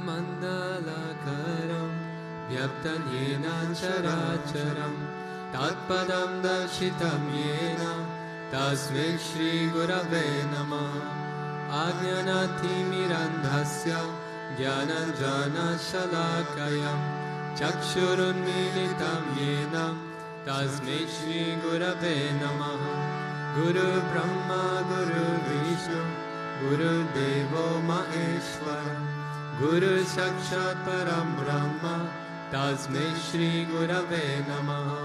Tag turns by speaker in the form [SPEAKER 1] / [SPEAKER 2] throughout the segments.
[SPEAKER 1] Mandalakaram Vyaptan Yena Characharam Tatpadam Darshitam Yena Tasmai Shri Gurave Namaha Ajnanathimmirandhasya Jnananjana Shalakayam Chakshurunmilitam Yena Tasmai Shri Gurave Namaha Guru Brahma Guru Vishnu Guru Devo Maheshwara Guru Sakshat Param Brahma Tasmai Shri Gurave Namaha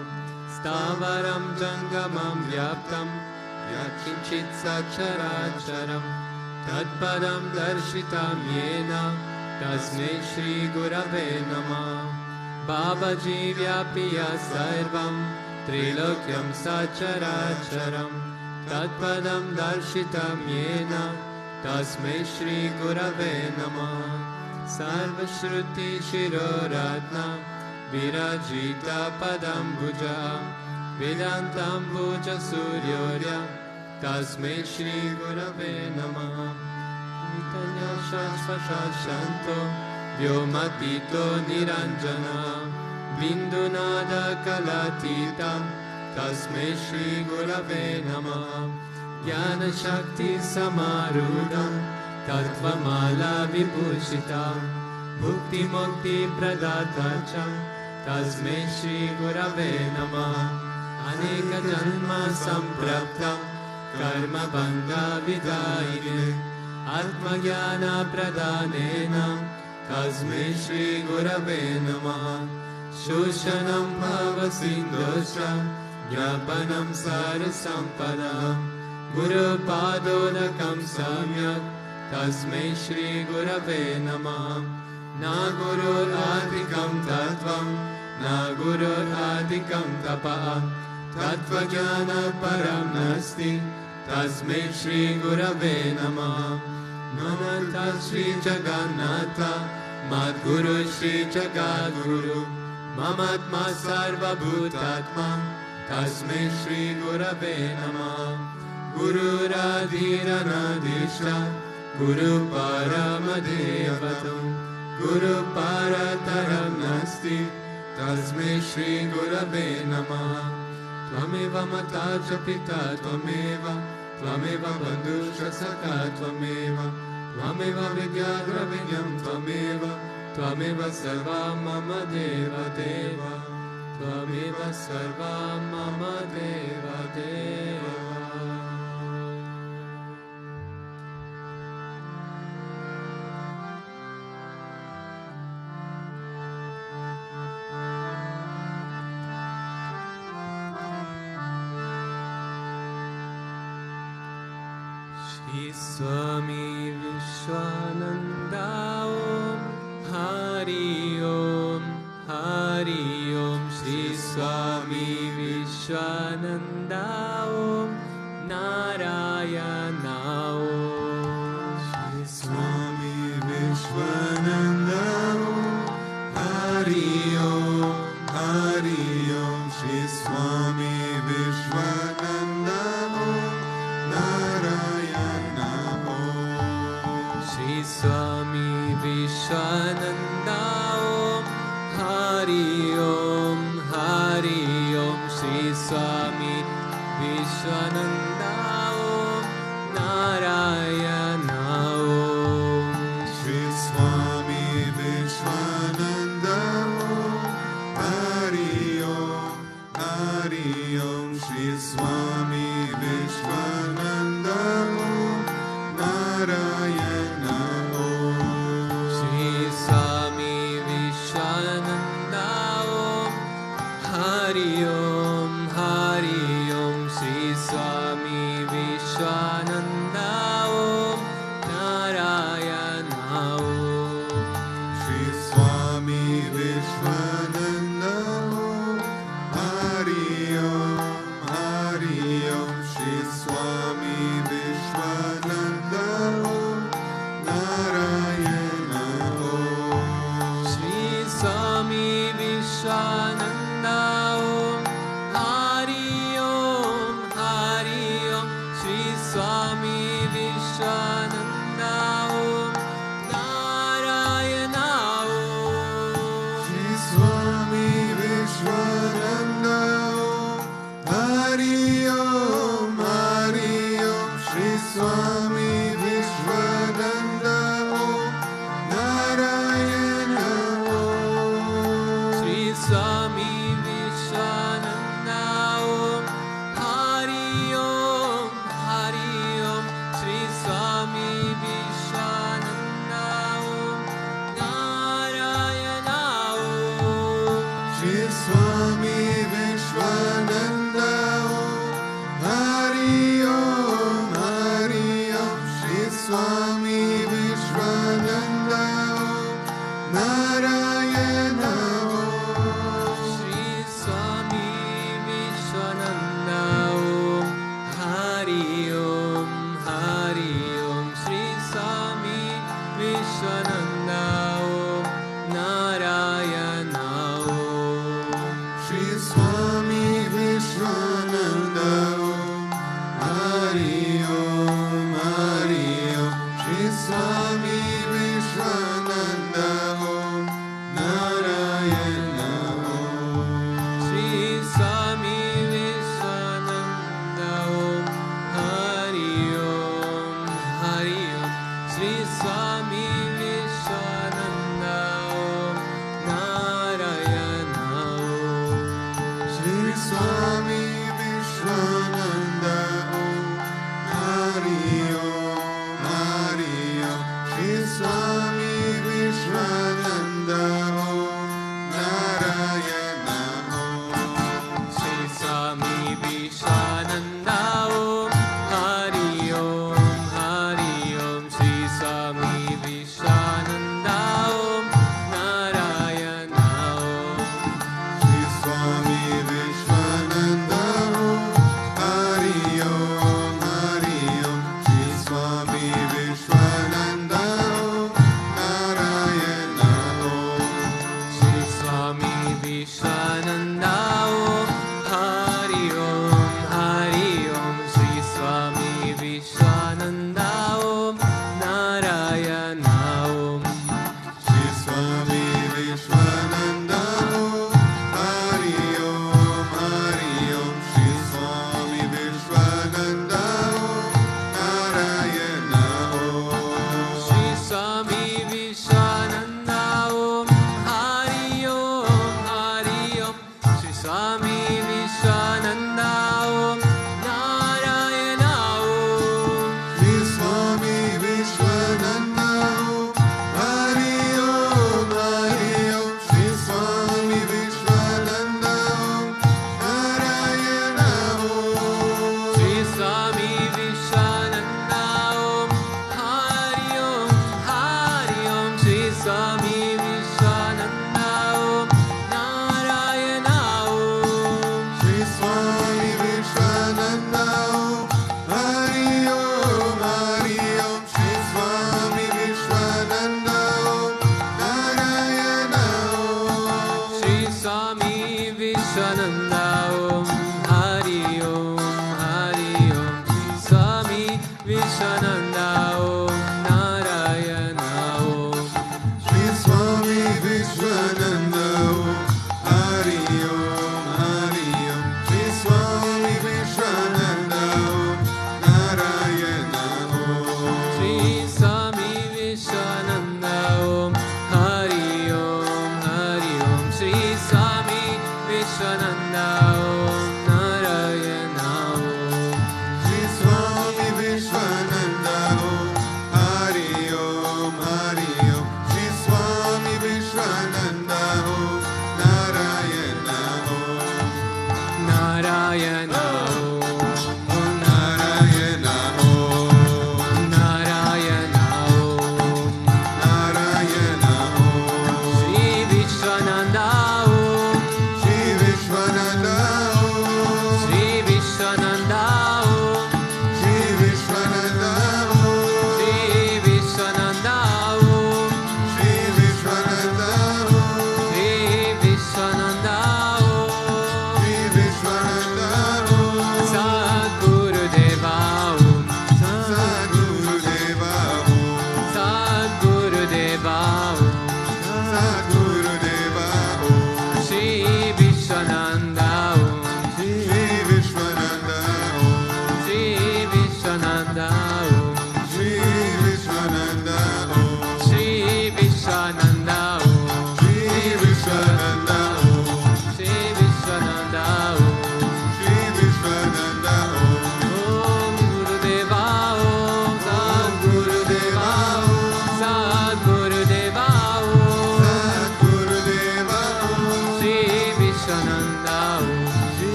[SPEAKER 1] Stavaram Jangamam Vyaptam Yakinchit Sacharacharam Tatpadam Darshitam Yena Tasmai Shri Gurave Namaha Babaji Vyapya Sarvam Trilokyam Sacharacharam Tatpadam Darshitam Yena Tasmai Shri Gurave Namaha Sarvashruti Shiroratna Virajita Padam Bhuja Vedantam Bhuja Suryorya Tasmai Shri Gurave Namaha Nitanya Shashvashashanto Vyomatito Niranjana Bindunada Kalatita Tasmai Shri Gurave Namaha Jnana Shakti Samaruda Tattvamala Vibhushita Bhukti Mukti Pradatacha Tasmai Shri Gurave Namaha Aneka Janma Samprapta Karma Banga Vidayine Atma Jnana Pradanena Tasmai Shri Gurave Namaha Shoshanam Bhava Sindhosha Jnapanam Sarasampada Guru Padodakam Samyak Tasmai Shri Gurave Namaha Na Guru Adhikam Tattvam Na Guru Adhikam Tapaha Tattva Jnana Param Nasti Tasmai Shri Gurave Namaha Nanata Shri Jagannatha Madguru Shri Jagadguru Mamatma Sarva Bhutatma Tasmai Shri Gurave Namaha Guru Radhiranadishta Guru Paramadeyavatam Guru Parataram Nasti Tasmai Shri Gurave Namaha Tvameva Mata Pita Tvameva Tvameva Bandhusha Saka Tvameva Tvameva Vidyadravinyam Tvameva Tvameva Sarva Mama Deva Deva Tvameva Sarva Mama Deva Deva Shri Swami Vishwananda Om Hari Om Hari Om Shri Swami Vishwananda Om Narayana Om Shri Swami Vishwananda Om Hari Om Hari Om Shri Swami Vishwananda Om Narayana Shri Swami Vishwananda Om Hari Om Hari Om Shri Swami Vishwananda Om Narayana Om Shri Swami Vishwananda Om Hari Om Hari Om Shri Swami Vishwananda Om Narayana Shri Swami Vishwananda Om Hari Om Hari Om Shri Swami Vishwananda Om Narayana Shri Swami Vishwananda Om Hari Om Hari Om Shri Swami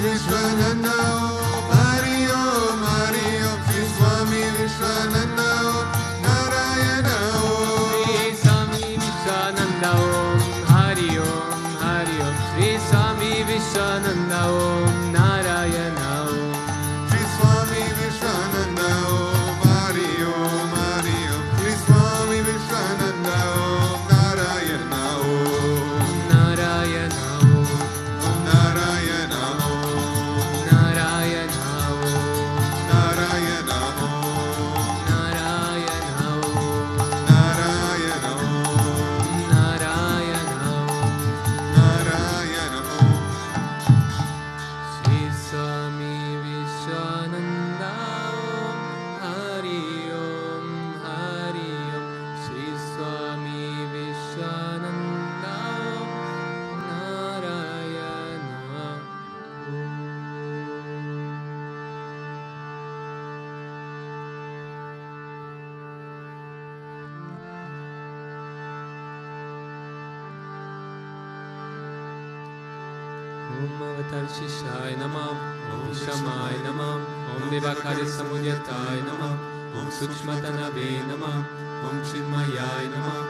[SPEAKER 1] Vishwananda Om Hari Om Hari Om Sri Swami Vishwananda Om Narayana Om
[SPEAKER 2] Sri Swami Vishwananda Om Hari Om Hari Om Sri Swami Vishwananda Om Narayana Om
[SPEAKER 1] Sri Swami Vishwananda Om Hari Om Hari Om Sri Swami Vishwananda Om Narayana Om
[SPEAKER 2] Narayana Om
[SPEAKER 1] Narayana Om
[SPEAKER 2] Narayana Om
[SPEAKER 1] Narayana Om
[SPEAKER 2] Narayana Om
[SPEAKER 1] Narayana Om
[SPEAKER 2] Narayana Om
[SPEAKER 1] Narayana Om
[SPEAKER 2] Sri Swami Vishwananda Om Hari Om Hari Om Sri Swami Vishwananda Om Narayana Om Avatar Shishaya Namah Om Shamaya Namah Om Devakari Samudyataya Namah Om Sukshmatanave Namah Om Chinmayaya Namah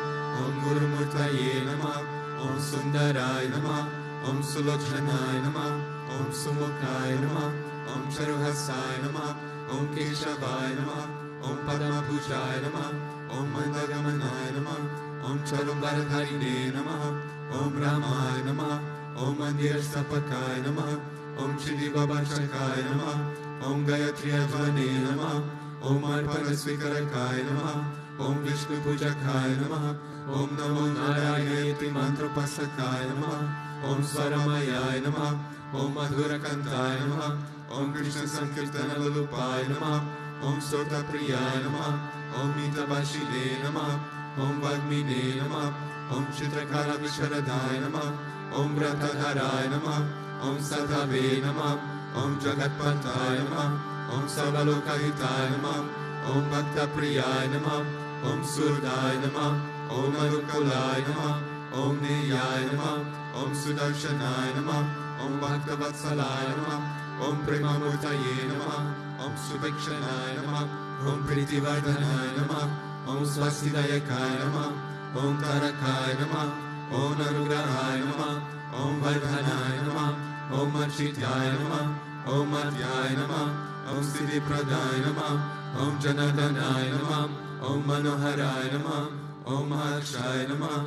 [SPEAKER 2] Om Gurumurtaye Namah Om Sundaraya Namah Om Sulokshanaaya Namah Om Sumukaya Namah Om Charuhasaya Namah Om Keshavaya Namah Om Padmabhujaya Namah Om Mandagamanaya Namah Om Charumbaraharine Namah Om Ramaya Namah Om Mandir Stapakaya Namah Om Chidivabharshakaya Namah Om Gayatri Ajvane Namah Om Arpanasvikarakaya Namah Om Vishnu Pujakaya Namah Om Namo Narayayati Mantrapasakaya Namah Om Swaramayaya Namah Om Madhurakantaya Namah Om Krishna Sankirtana Lalupaya Namah Om Sota Priyaya Namah Om Mitabashile Namah Om Vagmine Namah Om Chitrakara Visharadaya Namah Om Vratadharaya Namah Om Sadhave Namah Om Jagatpantaya Namah Om Sarvalokahitaya Namah Om Bhakta Priyaya Namah Om Surdaya Namah Om Anukulaya Namah Om Neyaya Namah Om Sudarshanaya Namah Om Bhaktavatsalaya Namah Om Premamurtaye Namah Om Subikshanaya Namah Om Pritivardhanaya Namah Om Swastidayakaya Namah Om Tarakaya Namah Om Anugrahaya Namah Om Vardhanaya Namah Om Archityaya Namah Om Adyaya Namah Om Siddhipradaya Namah Om Janadhanaya Namah Om Manoharaya Namah Om Akshaya Namah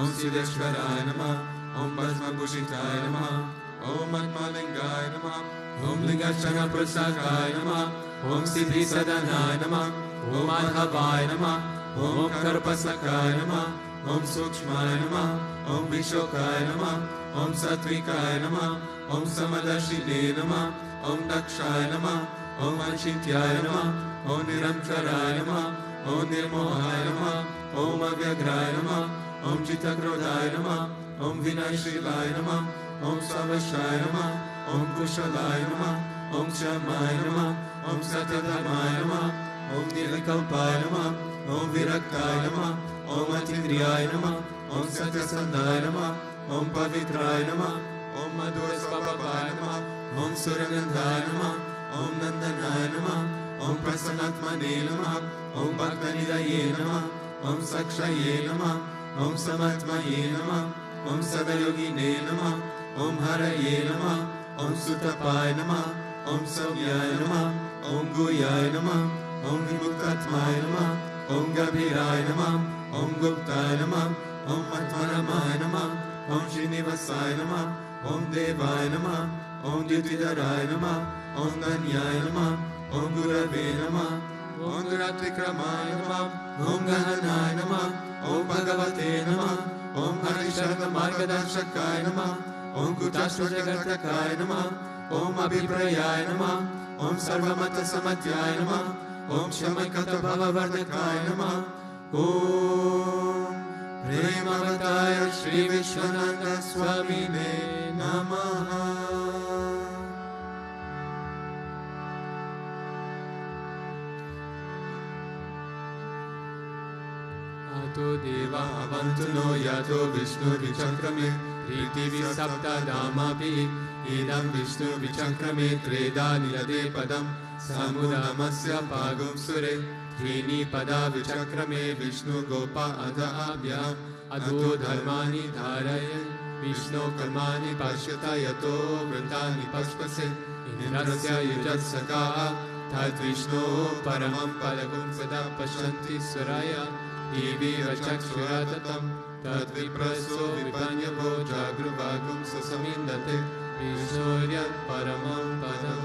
[SPEAKER 2] Om Siddheshwaraya Namah Om Bhasmabhushitaya Namah Om Atmalingaya Namah Om Lingashana Prasakaya Namah Om Siddhi Sadanaya Namah Om Adhavaya Namah Om Karpasakaya Namah Om Sukshmaya Namah Om Vishokaya Namah Om Satvikaya Namah Om Samadashine Namah Om Dakshaya Namah Om Achityaya Namah Om Niramsharaya Namah Om Nirmohaya Namah Om Avyagraya Namah Om Chitakrodaya Namah Om Vinayshilaya Namah Om Savashaya Namah Om Kushalaya Namah Om Shamaya Namah Om Satyadharmaya Namah Om Nirakalpaya Namah Om Viraktaya Namah Om Atindriyaya Namah Om Satyasandaya Namah Om Pavitraya Namah Om Madhurasvabhavaya Namah Om Suragandhaya Namah Om Nandanaya Namah Om Prasanatmane Namah Om Bhaktanidaye Namah Om Sakshaye Namah Om Samatmaye Namah Om Sadayogine Namah Om Haraye Namah Om Sutapaya Namah Om Savyaya Namah Om Guyaya Namah Om Vimuktatmaya Namah Om Gabhiraya Namah Om Guptaya Namah Om Atmaramaya Namah Om Srinivasaya Namah Om Devaya Namah Om Dyutidaraya Namah Om Danyaya Namah Om Gurave Namah Om Duratvikramaya Namah Om Gahanaya Namah Om Bhagavate Namah Om Harisharva Margadarshakaya Namah Om Kutashva Jagattakaya Namah Om Abhiprayaya Namah Om Sarvamata Samatyaya Namah Om Shamakata Bhavavardhakaya Namah Om Premavataya Sri Vishwananda Swamine Namaha Ato Deva Avantuno Yato Vishnu Vichakrame Prithvi Saptadamapi Idam Vishnu Vichakrame Treda Nilade Padam Samudamasya Pagum Sure Trini Pada Vichakrame Vishnu Gopa Adha Abhyam Adho Dharmani Dharayan Vishnu Karmani Pashyata Yato Vrtani Paspase Indrasya Yujat Saka Tad Vishnu Paramam Padagum Sada Pashanti Suraya Divi Vachakshuratatam Tad Vipraso Vipanyavo Jagruvagum Sasamindate Vishnuryat Paramam Padam.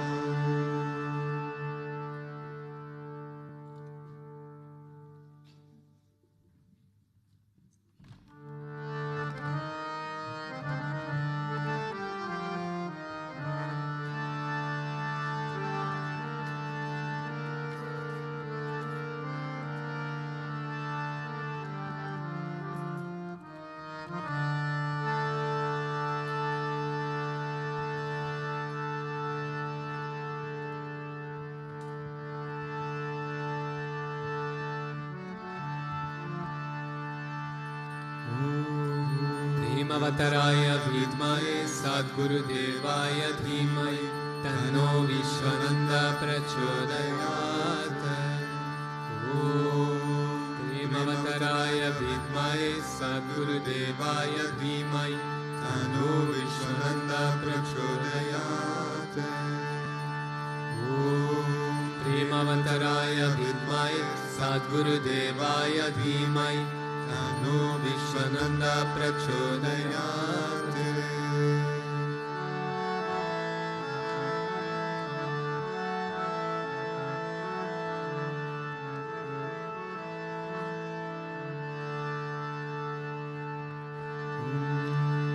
[SPEAKER 2] Avataraya Vidmaye Sadgurudevaya Dhimaye Tanno Vishwananda Prachodayat. Om Premavattaraya Vidmaye Sadgurudevaya Dhimaye Tanno Vishwananda Prachodayat. Om Premavattaraya Vidmaye Sadgurudevaya Dhimaye Tanno Vishwananda Prachodayat.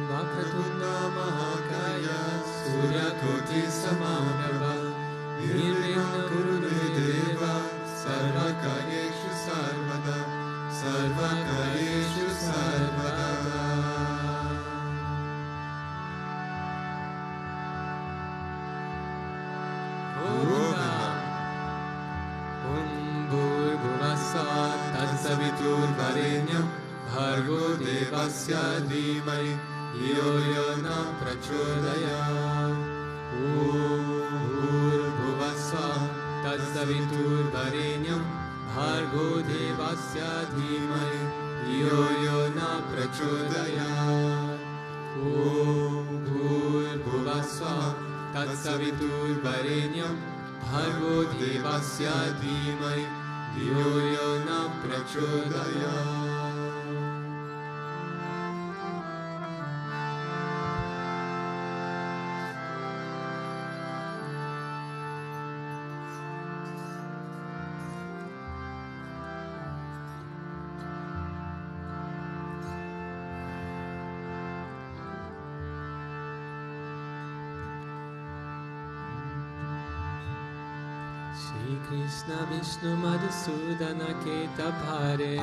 [SPEAKER 2] Vakratunda Mahakaya Suryakoti Samabhava Nirvigna Gurudeva Sarvakaryeshu Sarvada Sarvakaryeshu Sarvada. Om Bhurvasva Tatsaviturvarenyam Bhargo Devasya Dhimai Yo Yo Na Prachodayat. Om Bhurvasva Tatsaviturvarenyam Bhargo Devasya Dhimai Yo Yo Na Prachodayat. Om Bhurvasva Tatsaviturvarenyam Bhargo Devasya Dhimai Yo Yo Na Prachodayat. Krishna Vishnu Madhusudana Ketapare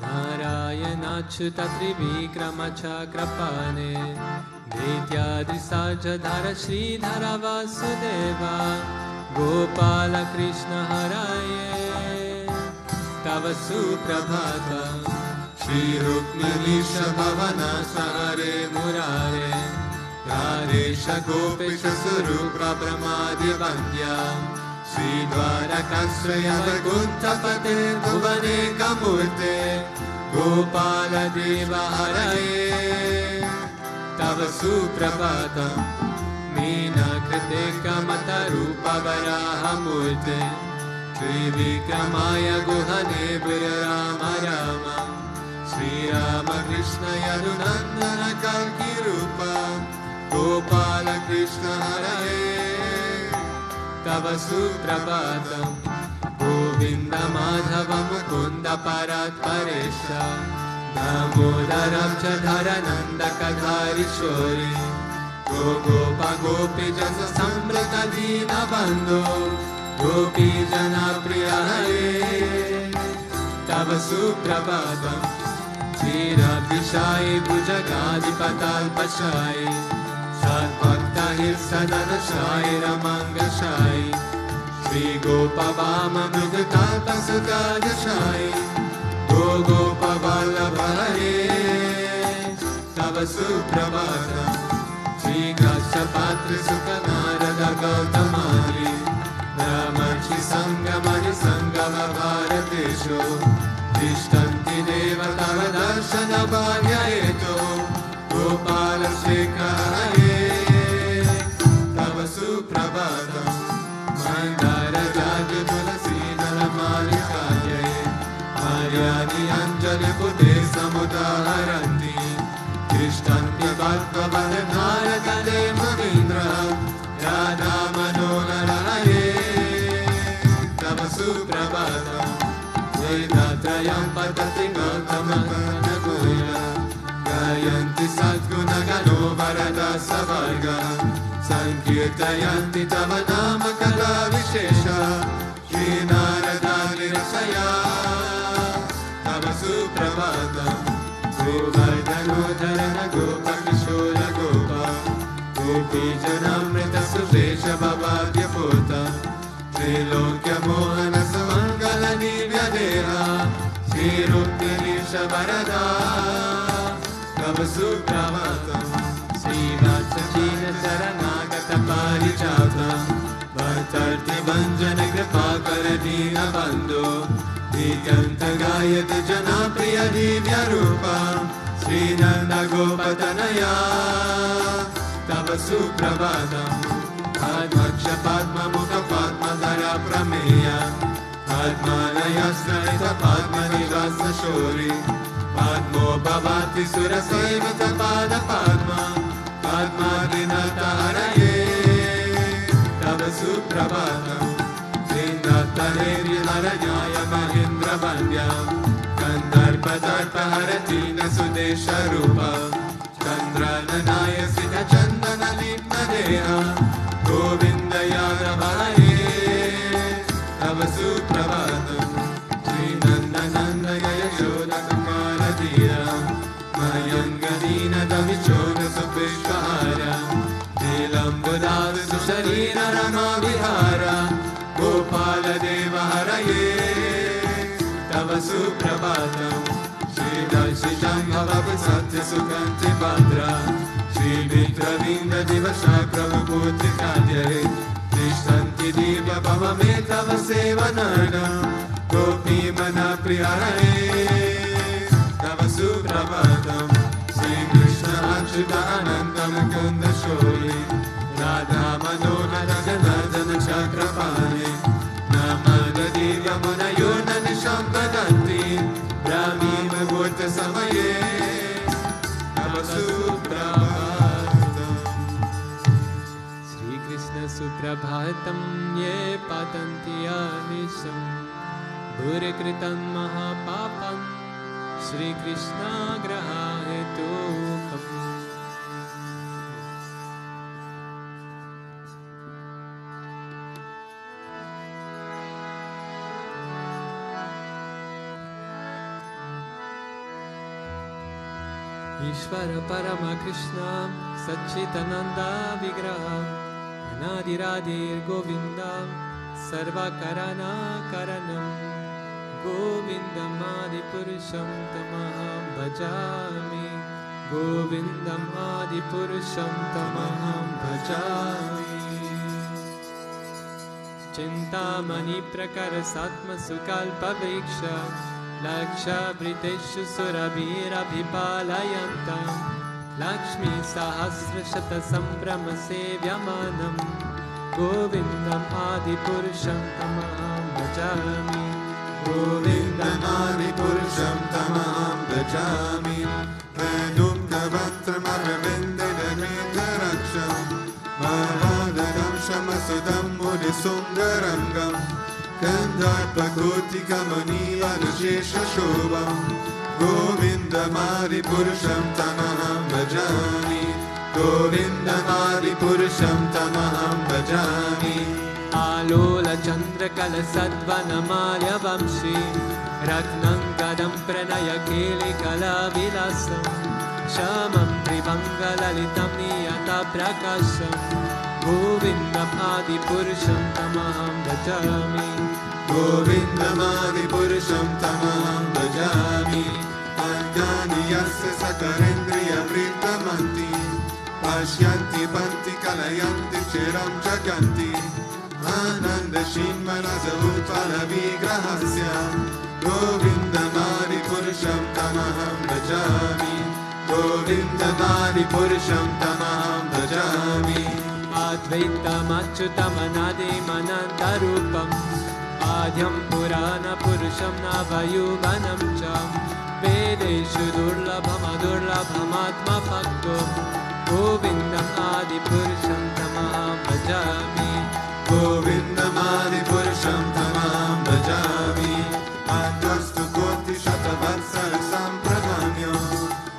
[SPEAKER 2] Narayana Achyuta Trivikrama Chakrapane Nityadrisaja Shri Dhara Vasudeva Gopala Krishna Haraye Tava Suprabhata Shri Rukminisha Bhavana Sahare Murare Radesha Gopesha Surupra Brahmadi Vandya Shri Dwarakasraya Vaikuntapate Bhuvane Kamurte Gopala Deva Haraye Tava Suprabhatam Meena Krite Kamata Rupa Varaha Murte Trivikramaya Guhane Rama Rama Shri Rama Krishna Yadunandana Kalki Rupa Gopala Krishna Haraye Tava Suprabhatam Govinda Madhava Mukunda Parat Paresha Damodaram Chadharananda Kadhari Shori Gopa Gopi Jasa Samrita Dina Bandho Gopi Jana Priya Hare Tava Suprabhatam Chira Vishai Bhujagadi Patal Pashai Bhakta Hirsadana Shai Ramanga Shai Shri Gopa Vama Mridkalpa Sukada Shai Gopa Vallabha Hare Tava Suprabhatam Shri Gashapatri Sukha Narada Gautamani Brahmarshi Sangamani Sangama Bharateshu Tishtanti Deva Tava Darshana Bhagyayeto Gopala Shekharaye Tava Suprabhatam Mandara Jagya Tulasi Dala Malikaye Maryani Anjali Pute Samudaharanti Tishtanti Bhakta Bharatane Manindra Radha Manonaraye Tava Suprabhatam Vedatrayam Patati Gautama Gayanti Sadguna Gano Varada Savarga Sankirtayanti Tava Nama Kada Vishesha Shri Narada Nirasaya Tava Suprabhatam Govardhanodharana Gopa Kishora Gopa Gopi Janamrita Sujesha Bhavadya Pota Trilokya Mohana Samangala Nivya Deha Shri Rukminisha Varada Tava Suprabhatam Sri Vatsakina Saranagata Parijata Bhattarti Banjana Kripa Karadina Bandhu Dityanta Gayati Jana Priya Divya Rupa Sri Nanda Gopatanaya Tava Suprabhatam Padmaksha Padma Mukha Padma Dhara Prameya Padmanaya Snarita Padma Nivasa Shori Padmo Bhavati Sura Sevita Pada Padma Padma Dinata Haraye Tava Suprabhatam Vrindataneri Haranyaya Mahindra Vandya Gandharpa Darpa Haratina Sudesha Rupa Chandrananaya Sita Chandana Lipna Deha Govinda Yadavaye Tava Suprabhatam Sri Nanda Nanda Yashoda Kumara Dira Mayangadina Davichona Supeshvara Nilambudada Susharina Rama Vihara Gopala Deva Haraye Tava Suprabhatam Shri Darshitam Bhavapat Satya Sukhanti Bhadra Shri Vitravinda Divasha Prabhu Puti Kadyaye Tishtanti Divya Bhavame Tava Sevanarga Gopi Mana Priyaraye Tava Suprabhatam Shri Krishna Achyuta Ananta Mukunda Shori Radha Manonara Janardana Chakrapani Namada Divya Munayurna Nishambadanti Brahmi Mugurta Samaye Tava Suprabhatam Sri Krishna Suprabhatam Ye Patanti Anisham Bhuri Kritam Mahapapam Shri Krishna Grahahetukam Ishvara Parama Krishna Satchitananda Vigraha Anadiradir Govinda Sarva Karana Karanam Govindam Adipurusham Tamaham Bhajami Govindam Adipurusham Tamaham Bhajami Chintamani Prakara Satma Sukalpa Vriksha Laksha Briteshu Surabhira Bhipalayantam Lakshmi Sahasra Shata Sambrama Sevyamanam Govindam Adipurusham Tamaham Bhajami Govindam Adipurusham Tamaham Bhajami Vedum Kavantram Arvindidamitaraksham Mahadadam Shamasudam Mudisundarangam Gandharpakoti Kamaniva Vishesha Shobham Govindam Adipurusham Tamaham Bhajami Govindam Adipurusham Tamaham Bhajami Alola Chandra Kala Sadvana Malya Vamshi Ratnam Gadam Pranaya Keli Kala Vilasam Shamam Tribanga Lalitam Niyata Prakasham Govindam Adipurusham Tamaham Bhajami Govindam Adipurusham Tamaham Bhajami
[SPEAKER 1] Bhutani yasya sakarendriya vrittamanti Pashyanti panti kalayanti chiram jaganti Ananda shinmanaza utpala vigrahasya Govindamari purusham tamaham bhajami Govindamari purusham tamaham bhajami
[SPEAKER 2] Advaitam achyutam anadim anantarupam Adhyam purana purusham navayuvanam cha Vedeshu durlabham adurlabham atma bhakto Govindam adi purusham tamaham bhajami
[SPEAKER 1] Govindam adi purusham tamaham bhajami Antastu koti shatavatsara sampradhamyo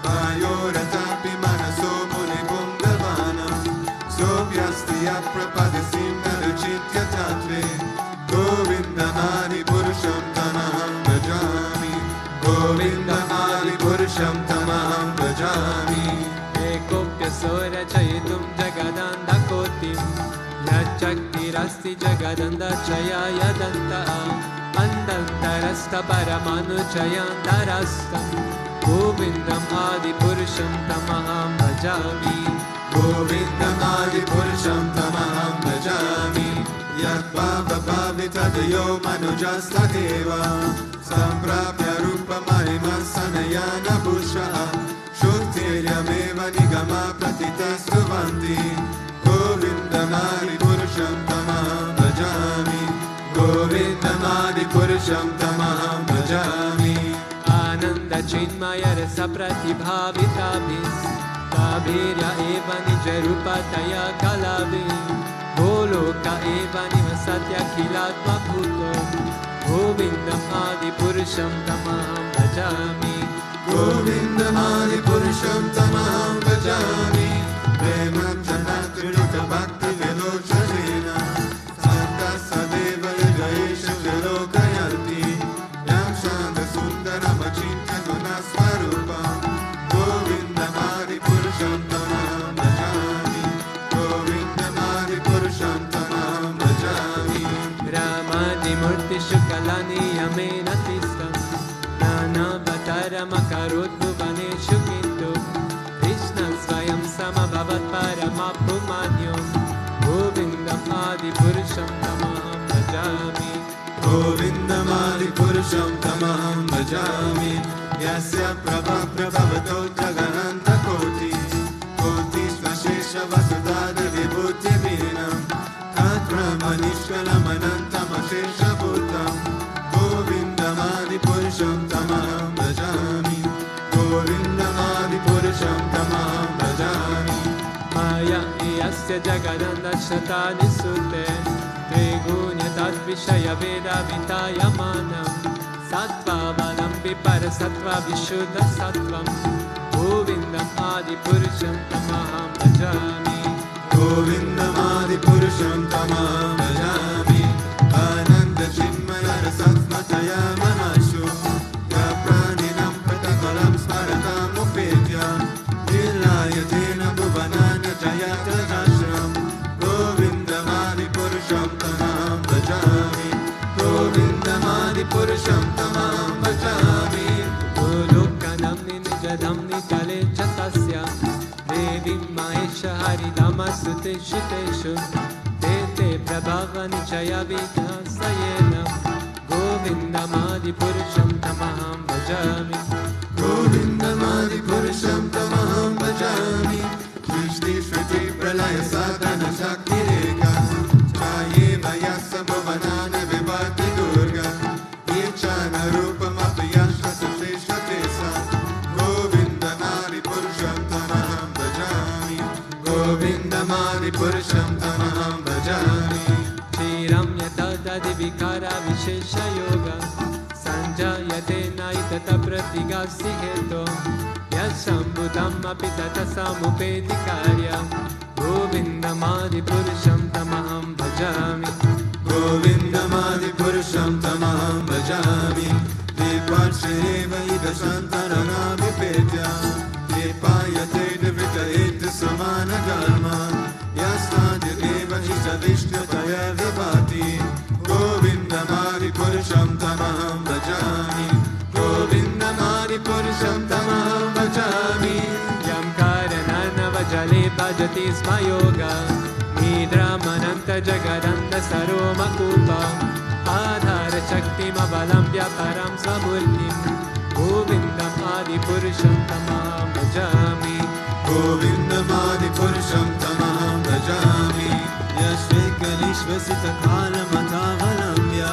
[SPEAKER 1] Vayoratapi manaso muni pundavanam Sopyasti aprapadesim naruchitya tatve Govindam adi purusham tamaham bhajami Govindam adi purusham tamaham bhajami
[SPEAKER 2] Ekopya sora chayitum jagadanda kotim Yachaktirasti jagadanda chaya yadanta Andantarasta paramanu chayandarasta Govindam adi purusham tamaham bhajami
[SPEAKER 1] Govindam adi purusham tamaham bhajami Yat bhava bhavitadayo manujasta deva Samprapya rupa mahima sanayana bhusha Shuktiryameva nigama pratitastu vanti Govindam adi purusham tamaham bhajami Govindam adi purusham tamaham bhajami
[SPEAKER 2] Ananda chinmaya rasa pratibhavitabhis Tabhirya eva nijarupa taya kalavi Goloka eva nivasatya kilatma bhuto Govindam adi purusham tamaham bhajami
[SPEAKER 1] Govindam adi purusham tamaham bhajami Prema janatruta bhakti vilochajena Santa sadeva yagaisha vilokayanti Yam shanda sundaram achintya gunasvarupa Govindam adi purusham tamaham bhajami Govindam adi purusham tamaham bhajami
[SPEAKER 2] Ramani murti shukalani yamena tistam Nana bhataramakaro bhuvaneshu kintu Krishna swayam samabhavat paramapumanyam Govindam adi purusham tamaham bhajami
[SPEAKER 1] Govindam adi purusham tamaham bhajami Yasya prabha prabhavato jagananta koti Koti svashesha vasudada vibhuti vinam Tat brahmanishkalam anantam ashesha bhutam Govindam adi purusham tamaham bhajami Govindam adi purusham tamaham bhajami
[SPEAKER 2] Maya iyasya jagadanda shatani sute Trigunya tad vishaya veda vitaya manam Sattva valambi parasattva vishuddha sattvam Govindam adi purusham tamaham bhajami
[SPEAKER 1] Govindam adi purusham tamaham bhajami Ananda chinmaya rasatmataya manashu Ya praninam pratakalam smaratam upetya Nilayatena bhuvanana jayata rashram Govindam adi purusham tamaham bhajami Govindam adi purusham tamaham bhajami
[SPEAKER 2] Golokanam nijadam nitale chatasya Devi Mahesha Haridama Suteshu Teshu Tete Prabhava Nichaya Vidhasayena Govindam adi purusham tamaham bhajami
[SPEAKER 1] Govindam adi purusham tamaham bhajami Shrishti Shruti Pralaya Sadhana Shakti Reka Chayeva Yasa Bhavanana Vibhati Durga Ichana Rupam Apayasha Sushesha Tesa Govindam adi purusham tamaham bhajami Govindam adi purusham tamaham bhajami
[SPEAKER 2] Chiram yatadadi vikara vishesha yoga Sanjayate naitata pratigasi heto Yasambhutam apitata samupeti karya Govindam adi purusham tamaham bhajami
[SPEAKER 1] Govindam adi purusham tamaham bhajami Dipacheva ida shantarana vipetya Dipayate devita ita samana dharma Yastadya deva isha vishnataya vibhati Govindam adi purusham tamaham bhajami Govindam adi purusham tamaham
[SPEAKER 2] भजति स्म योगा निद्रामनन्त जगदन्त सरोमकूपा आधारशक्तिमवलम्ब्य परं स्वमूर्तिं गोविन्दम् आदिपुरुषं तमहं भजामि
[SPEAKER 1] गोविन्दमादिपुरुषं तमहं भजामि
[SPEAKER 3] यस्वेकनिश्वसितकालमथावलम्ब्य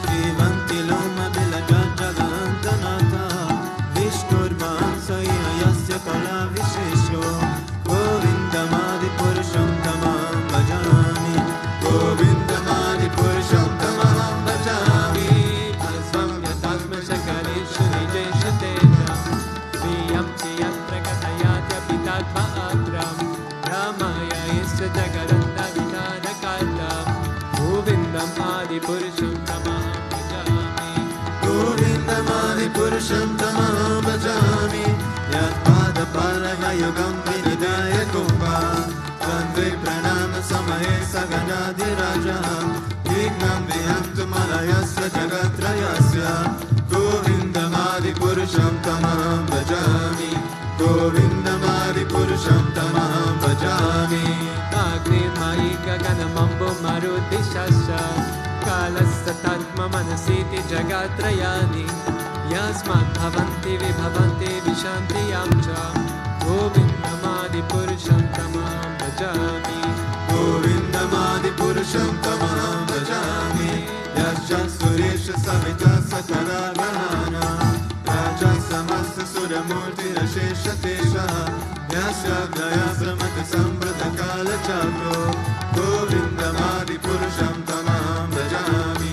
[SPEAKER 3] श्रीवन्तिलोमबिलजगन्तनाथा विष्णुर्मां सयस्य कलाविशेषो गोविन्दमादिपुरुषं तमहं भजामि
[SPEAKER 1] गोविन्दमादिपुरुषं तमहं भजामि
[SPEAKER 2] अस्वं यथात्मशकलेषु निजेषु तेन प्रियं यत्र कथयात्यपि तद्मात्रं रामायणश्च जगदन्तविधानकार्ता गोविन्दम् आदिपुरुषं तमहं भजामि
[SPEAKER 1] गोविन्दमादिपुरुषं तमहं भजामि यत्पादपालयुगं विनिधाय कुम्भा तन्त्रे प्रणामसमये सगणाधिराजः विघ्नं विहन्तु मलयस्य जगत्त्रयस्य गोविन्दमादिपुरुषं तमहं भजामि गोविन्दमादिपुरुषं तमहं भजामि
[SPEAKER 2] अग्निर्मयि गगनमम्बुमरुद्दिशश्च कालस्य तद्ममनसीति जगत्त्रयानि यस्माद्भवन्ति विभवन्ति विशन्ति यं च गोविन्दमादिपुरुषं तमहं भजामि
[SPEAKER 1] गोविन्दमादिपुरुषं तमहं भजामि यश्च सुरेश सविता सकलागणानां राजा समस्त सुरमूर्तिरशेषतेषः यस्य गयाश्रमतिसम्वृतकालचक्रो गोविन्दमादिपुरुषं तमहं भजामि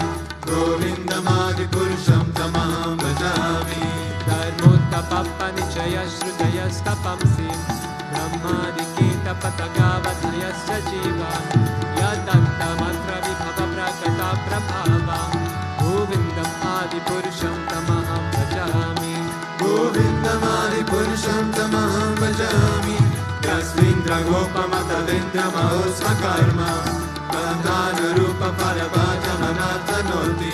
[SPEAKER 1] गोविन्दमादिपुरुषं तमहं भजामि
[SPEAKER 2] धर्मोत्तपनिचयश्रुतयस्तपंसि ब्रह्मादिकीतपतगावधयश्च जीवा यदन्तमत्र विभवप्रकटप्रभावा गोविन्दम् आदिपुरुषं तमहं भजामि
[SPEAKER 1] गोविन्दमादिपुरुषं तमहं भजामि यस्मिन्द्रगोपमतवेन्द्रमहोत्स्वकर्म बन्धानुरूपफलभाजमनाथनोति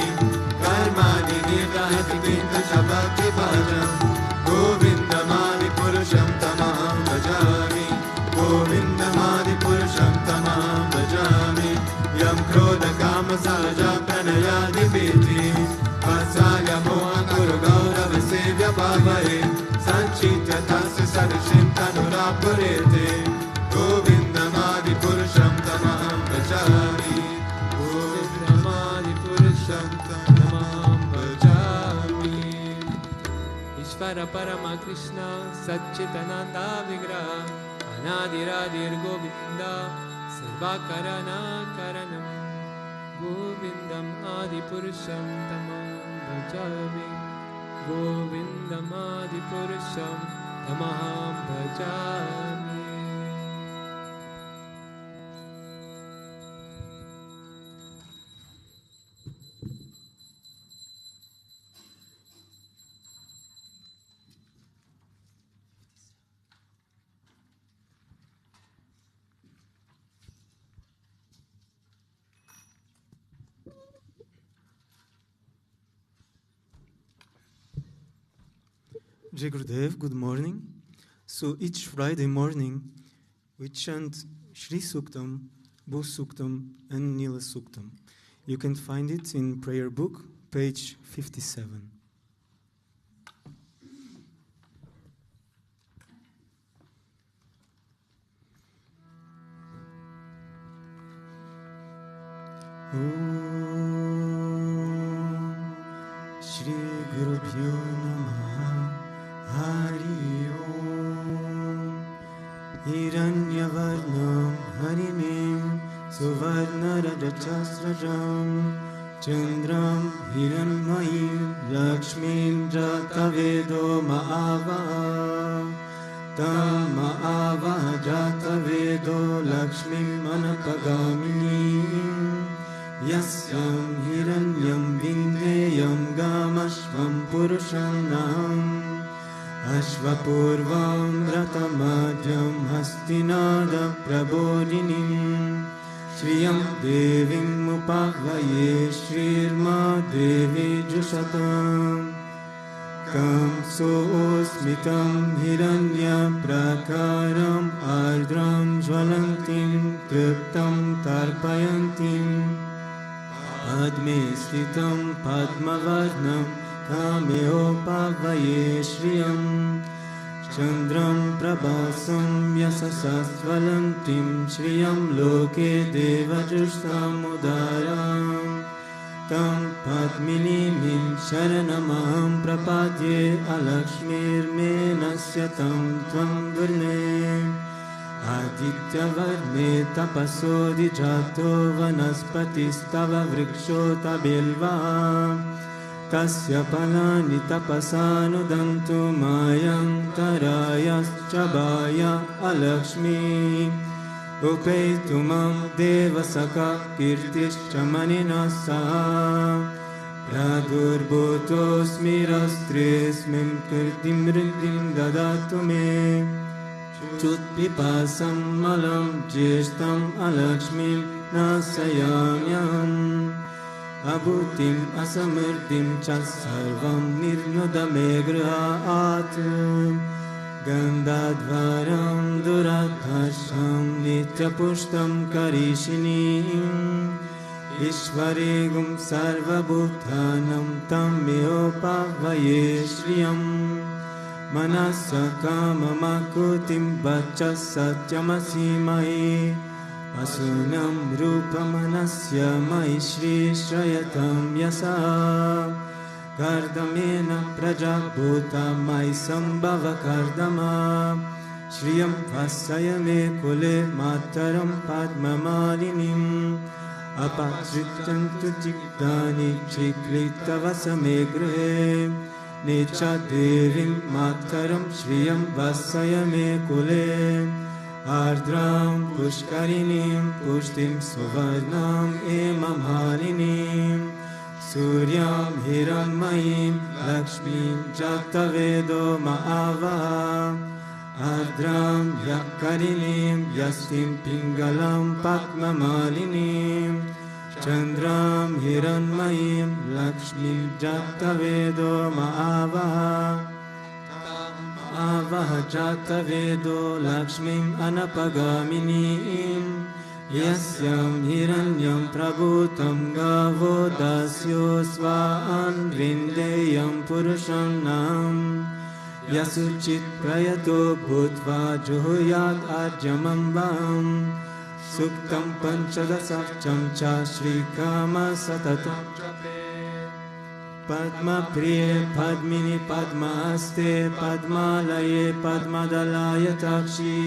[SPEAKER 1] कर्माणि निर्दहति किन्तु च भक्तिभाजम् गोविन्दमादिपुरुषं तमहं भजामि गोविन्दमादिपुरुषं तमहं भजामि यं क्रोधकामसहजा प्रणयादिभीति वत्सायमोहगुरुगौरवसेव्यभावये सञ्चित्य तस्य सदृशीं तनुरापुरेते गोविन्दमादिपुरुषं तमहं भजामि
[SPEAKER 2] गोविन्दमादिपुरुषं तमहं भजामि ईश्वर परम कृष्ण सच्चिदानन्द विग्रह अनादिरादिर्गोविन्द सर्वकरणकारणं गोविन्दम् आदिपुरुषं तमहं भजामि गोविन्दमादिपुरुषं तमहं भजामि
[SPEAKER 3] Jai Gurudev, good morning. So each Friday morning we chant Shri Suktam, Bhu Suktam and Nila Suktam. You can find it in prayer book, page 57. Shri Gurubhyo Namaha Hari Om Hiranyavarnam Harinim Suvarnarajachasrajam Chandram Hiranmayim Lakshmim Jatavedo Ma'ava Tam Ma'ava Jatavedo Lakshmim Anapagaminim Yasyam Hiranyam Vindeyam Gamashvam Purushanam Ashvapurvam Ratamadhyam Hastinada Prabodhinim Shriyam Devim Upahvaye Shrirma Devi Jushatam Kam soosmitam hiranya prakaram ardram jvalantim triptam tarpayantim padme sritam padmavarnam kameyopavaye shriyam Chandram prabhasam yasasasvalantim shriyam loke devajustam udaram Tam padminimim sharanamaham prapadye alakshmir menasya tam tvam varne Aditya varne tapaso dijato vanaspatistava vrikshota bilva Tasya palani tapasanudantu mayam tarayaschabaya alakshmi Upeitumam devasaka kirtischa maninasa Pradurbhutosmi rastresmim kirtim rindim dadatu me Chutpipasam malam jeshtam alakshmim nasayamyam Abhutim asamirtim cha sarvam nirnudame grahat Gandhadvaram duradhasham nityapushtam karishinim Ishvaregum sarvabhutanam tam meopavaye shriyam Manasa kamamakutim vacha satyamasimai Asunam rupamanasya mai shri shrayatam yasa Kardamena prajabhuta mai sambhava kardama Shriyam vasayame kule mataram padmamalinim Apachritantu jigdani chiklitavasame grihe Necha devim mataram shriyam vasayame kule Ardram pushkarinim pushtim suvarnam emamhalinim Suryam hiranmayim lakshmim jatavedo ma'ava Ardram yakarinim yastim pingalam padmamalinim Chandram hiranmayim lakshmim jatavedo ma'ava Avaha jatavedo lakshmim anapagaminim Yasyam hiranyam prabhutam gavo dasyo svaan vrindeyam purushannam Yasuchit prayato bhutva juhuyat ajamambam Suktam panchadasakcham cha shrikama satatam Padma priye padmini padmaste padmalaye padmadalaya takshi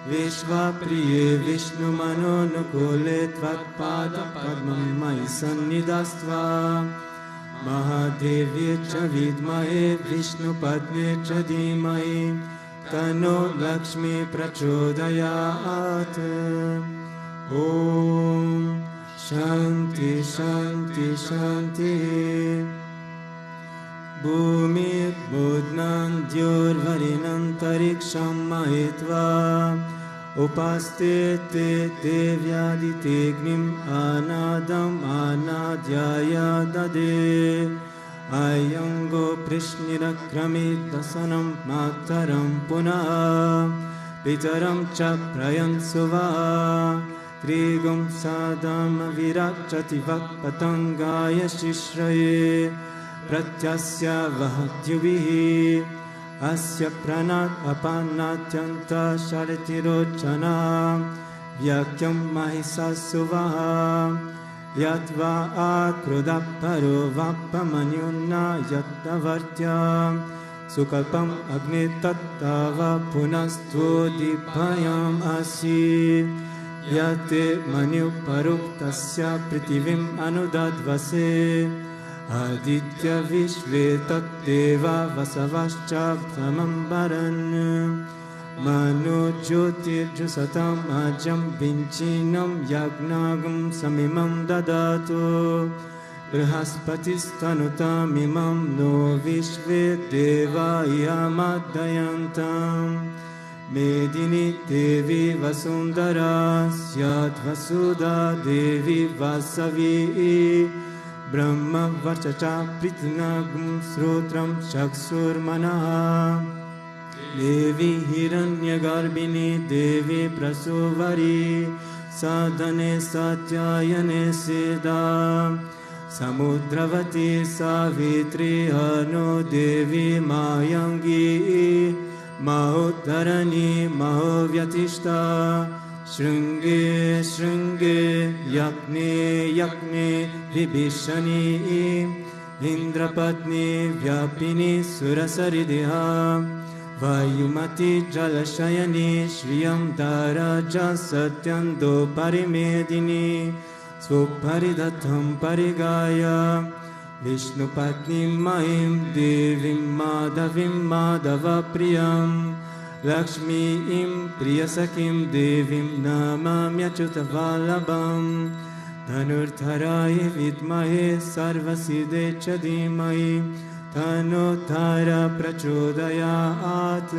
[SPEAKER 3] Vishva priye vishnu manonukule tvatpada padmam mai sannidastva Mahadevye cha vidmahe vishnu padme cha dhimahi Tano lakshmi prachodayat Om Shanti Shanti Shanti Bhumir Bodhnan Dyorvarinantariksham Mahitva Upaste te devyaditagnim anadam anadyaya dade Ayango prishnirakramidasanam mataram punah Pitaram cha prayansuva Trigum sadam virachati vakpatangaya shishraye Pratyasya vahadyuvihi Asya pranat apanatyanta sharitirochana Vyakyam mahisasuvaha Yatva akrudaparo vapamanyuna yatavartya Sukalpam agnitattava punastvodipayam asi Yate manyuparuktasya pritivim anudadvase Aditya vishve tatteva vasavascha pramambaran Manu jyotir jusatam ajam vinchinam yagnagam samimam dadatu Brahaspatis-tanutam imam no vishve deva yamadayantam Medini devi vasundara syat vasuda devi vasavi Brahma Vachacha Pritnagum Srotram Chaksurmana Devi Hiranyagarbhini Devi Prasuvari Sadhane Satyayane Siddha Samudravati Savitri Hano Devi Mayangi Mahottarani Mahovyatishta Shrunge Shrunge Yakne Yakne Vibhishani Indrapatni Vyapini Surasaridha Vayumati Jalashayani Shriyam Daraja Satyando Parimedini Svoparidatham Parigaya Vishnupatnim Mahim Devim Madhavim Madhava Priyam Lakshmi Im Priyasakim Devim Namamyachutavalabham Dhanurtharaye Vidmahe Sarvaside Chadimai Tanotara Prachodayat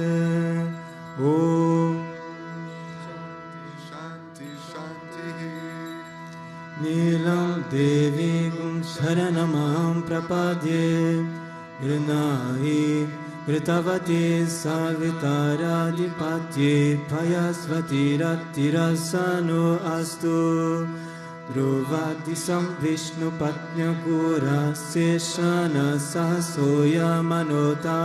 [SPEAKER 3] Om
[SPEAKER 1] Shanti Shanti
[SPEAKER 3] Nilam Devi Gum Sharanamam Prapadye Grinahi Gritavati Savitara Dipatye Payasvati Ratirasano Astu Druvadisam Vishnu Patnya Gura Seshana Sahasoya Manota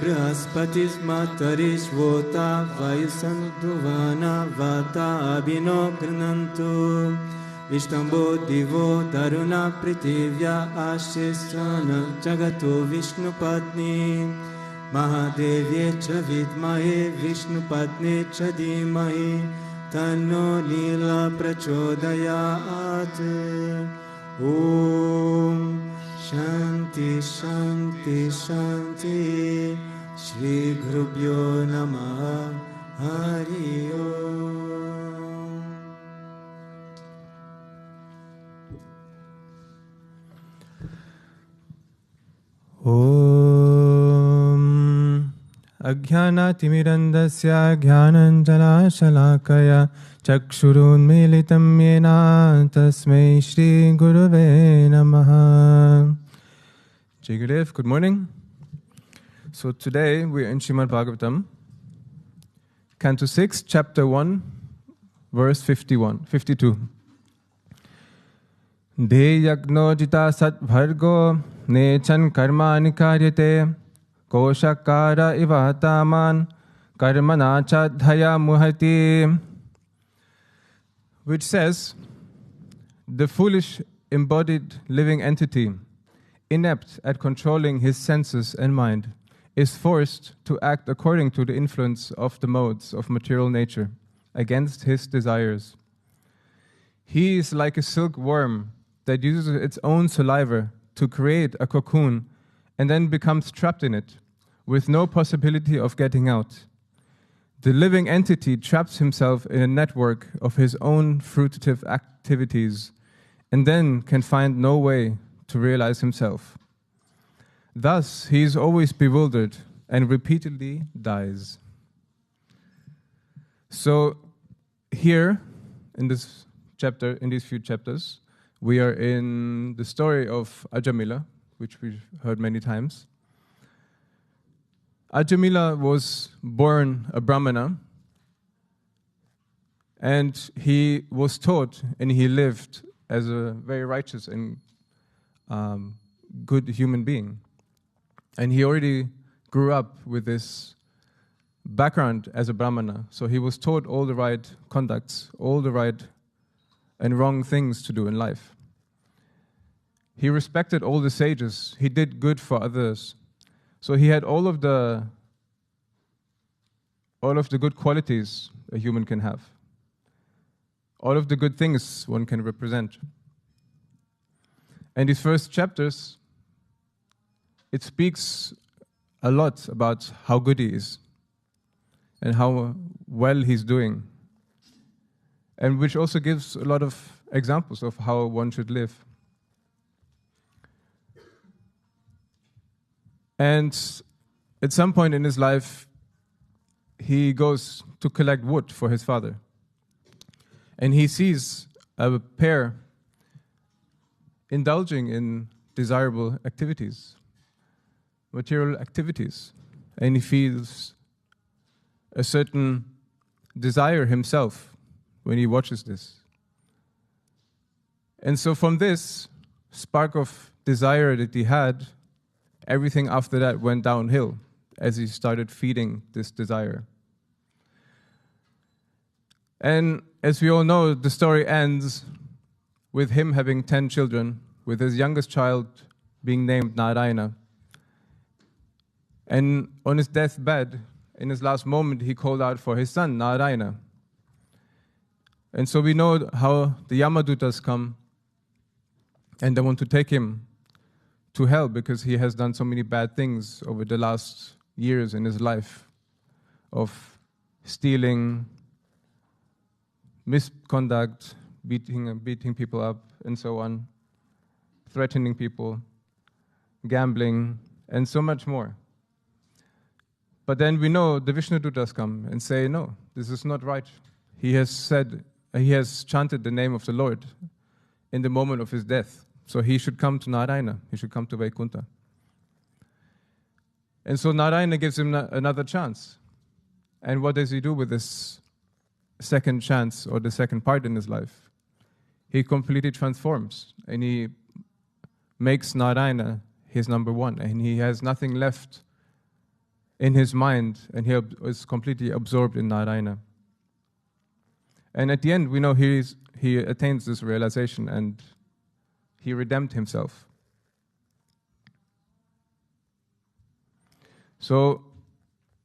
[SPEAKER 3] Brahaspatis Matarishvota Vayusanduvana Vata Abhino Granantu Vishtambo Divo Daruna Pritivya Ashesana Jagato Vishnu Patni Mahadevye Cha Vidmahe Vishnu Patni Cha Dhimahi Tanno Nila Prachodayat Om Shanti Shanti Shanti Shri Gurubhyo Namaha Hari Om
[SPEAKER 4] Om Ajnanatimirandasya Jnananjana-shalakaya Chakshurunmilitam Yena Tasmai Shri Gurave Namaha. Jai Gurudev, good morning. So today we are in Srimad Bhagavatam, Canto 6, Chapter 1, verse 52. Deyagno jita sat bhargo nechan karmani karyate koshakara ivataman karmana chadhaya muhati. Which says, the foolish embodied living entity, inept at controlling his senses and mind, is forced to act according to the influence of the modes of material nature, against his desires. He is like a silk worm that uses its own saliva to create a cocoon and then becomes trapped in it, with no possibility of getting out. The living entity traps himself in a network of his own fruitative activities and then can find no way to realize himself. Thus, he is always bewildered and repeatedly dies. So, here in this chapter, in these few chapters, we are in the story of Ajamila, which we've heard many times. Ajamila was born a Brahmana, and he was taught and he lived as a very righteous and good human being. And he already grew up with this background as a Brahmana, so he was taught all the right conducts, all the right and wrong things to do in life. He respected all the sages. He did good for others. So he had all of the good qualities a human can have. All of the good things one can represent. And these first chapters, it speaks a lot about how good he is and how well he's doing. And which also gives a lot of examples of how one should live. And at some point in his life, he goes to collect wood for his father. And he sees a pear indulging in desirable activities, material activities, and he feels a certain desire himself when he watches this. And so from this spark of desire that he had, everything after that went downhill as he started feeding this desire. And as we all know, the story ends with him having 10 children, with his youngest child being named Narayana. And on his deathbed, in his last moment, he called out for his son, Narayana. And so we know how the Yamadutas come and they want to take him to hell because he has done so many bad things over the last years in his life of stealing, misconduct, beating people up, and so on, threatening people, gambling, and so much more. But then we know the Vishnudutas come and say, no, this is not right. He has chanted the name of the Lord in the moment of his death. So he should come to Narayana. He should come to Vaikuntha. And so Narayana gives him another chance. And what does he do with this second chance or the second part in his life? He completely transforms and he makes Narayana his number one. And he has nothing left in his mind and he is completely absorbed in Narayana. And at the end, we know he attains this realization and he redeemed himself. So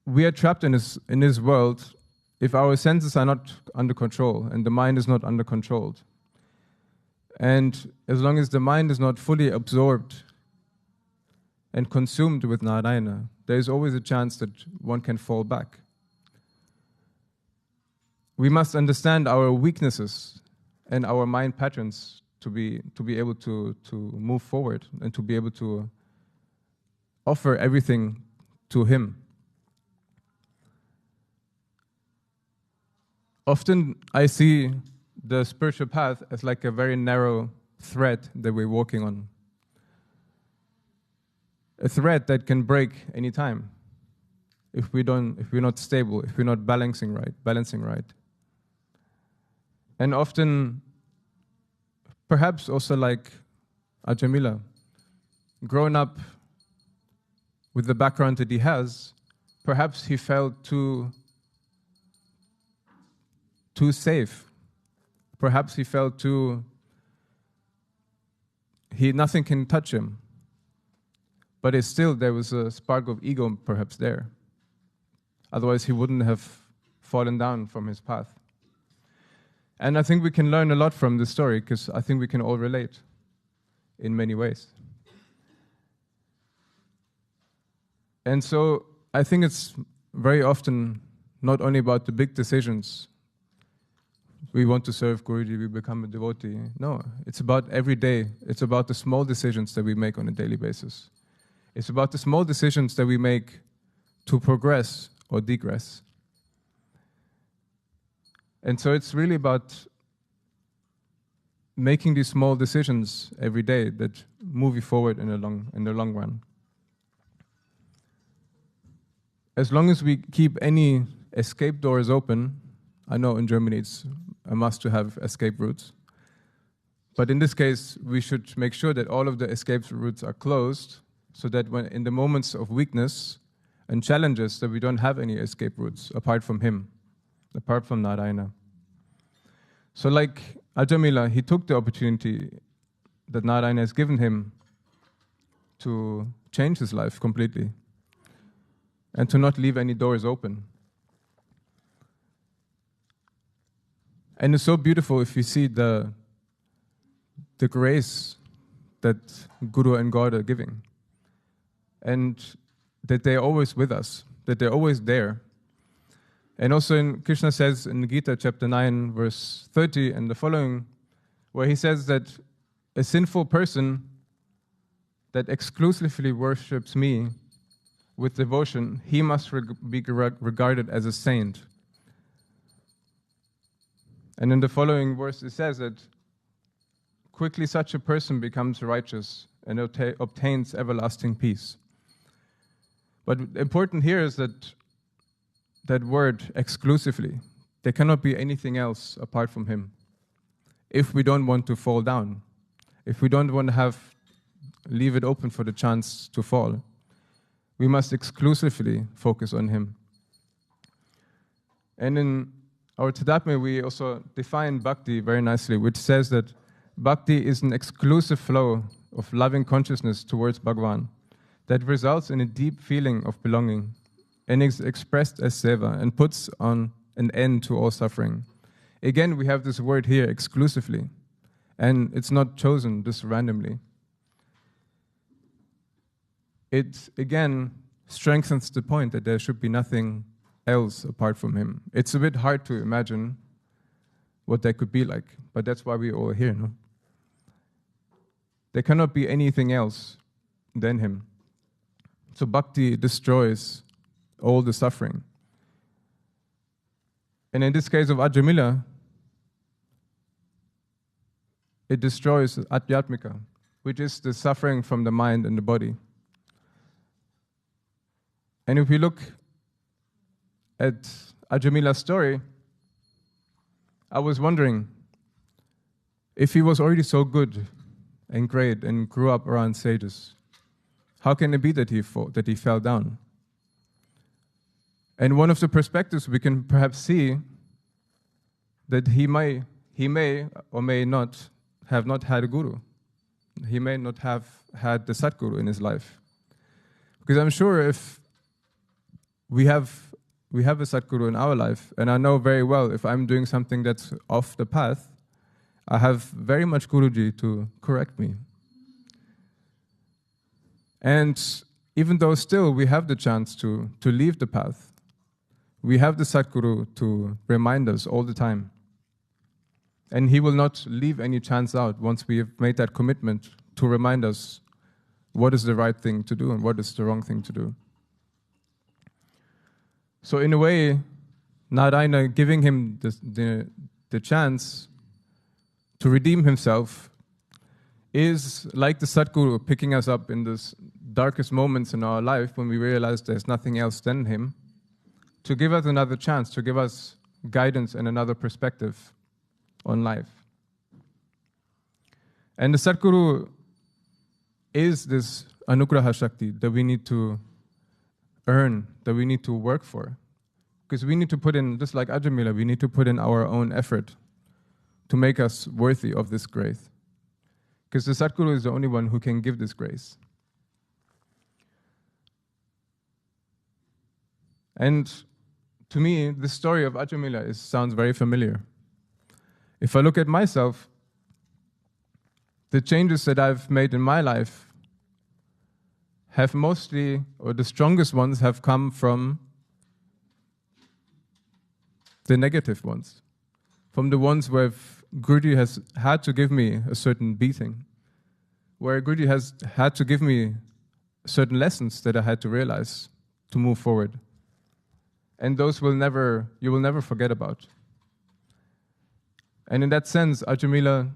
[SPEAKER 4] we are trapped in this world if our senses are not under control and the mind is not under control. And as long as the mind is not fully absorbed and consumed with Narayana, there is always a chance that one can fall back. We must understand our weaknesses and our mind patterns to be able to move forward and to be able to offer everything to him. Often I see the spiritual path as like a very narrow thread that we're walking on. A thread that can break any time if we're not stable, if we're not balancing right. And often, perhaps also like Ajamila, grown up with the background that he has, perhaps he felt too safe. Perhaps he felt nothing can touch him. But there was a spark of ego perhaps there. Otherwise he wouldn't have fallen down from his path. And I think we can learn a lot from this story because I think we can all relate in many ways. And so I think it's very often not only about the big decisions. We want to serve Guruji, we become a devotee. No, it's about every day. It's about the small decisions that we make on a daily basis. It's about the small decisions that we make to progress or degress. And so it's really about making these small decisions every day that move you forward in the long run. As long as we keep any escape doors open, I know in Germany it's a must to have escape routes, but in this case we should make sure that all of the escape routes are closed so that when in the moments of weakness and challenges that we don't have any escape routes apart from him, apart from Narayana. So like Ajamila, he took the opportunity that Narayana has given him to change his life completely and to not leave any doors open. And it's so beautiful if you see the grace that Guru and God are giving. And that they're always with us, that they're always there. And also Krishna says in Gita chapter 9, verse 30 and the following, where he says that a sinful person that exclusively worships me with devotion, he must be regarded as a saint. And in the following verse it says that quickly such a person becomes righteous and obtains everlasting peace. But important here is that word exclusively. There cannot be anything else apart from him. If we don't want to fall down, if we don't want to leave it open for the chance to fall, we must exclusively focus on him. And in our Tadapme, we also define bhakti very nicely, which says that bhakti is an exclusive flow of loving consciousness towards Bhagavan that results in a deep feeling of belonging and is expressed as seva and puts on an end to all suffering. Again, we have this word here, exclusively, and it's not chosen just randomly. It, again, strengthens the point that there should be nothing else apart from him. It's a bit hard to imagine what that could be like, but that's why we're all here, no? There cannot be anything else than him. So bhakti destroys all the suffering. And in this case of Ajamila, it destroys Adhyatmika, which is the suffering from the mind and the body. And if we look at Ajamila's story, I was wondering if he was already so good and great and grew up around sages, how can it be that he fell down? And one of the perspectives we can perhaps see that he may or may not have not had a guru. He may not have had the Satguru in his life. Because I'm sure if we have a Satguru in our life, and I know very well if I'm doing something that's off the path, I have very much Guruji to correct me. And even though still we have the chance to leave the path, we have the Satguru to remind us all the time. And he will not leave any chance out once we have made that commitment to remind us what is the right thing to do and what is the wrong thing to do. So in a way, Narayana giving him the chance to redeem himself is like the Satguru picking us up in the darkest moments in our life when we realize there's nothing else than him, to give us another chance, to give us guidance and another perspective on life. And the Satguru is this Anugraha Shakti that we need to earn, that we need to work for. Because we need to put in, just like Ajamila, we need to put in our own effort to make us worthy of this grace. Because the Satguru is the only one who can give this grace. And to me, the story of Ajamila sounds very familiar. If I look at myself, the changes that I've made in my life have mostly, or the strongest ones, have come from the negative ones. From the ones where Guruji has had to give me a certain beating, where Guruji has had to give me certain lessons that I had to realize to move forward. And those you will never forget about. And in that sense, Ajamila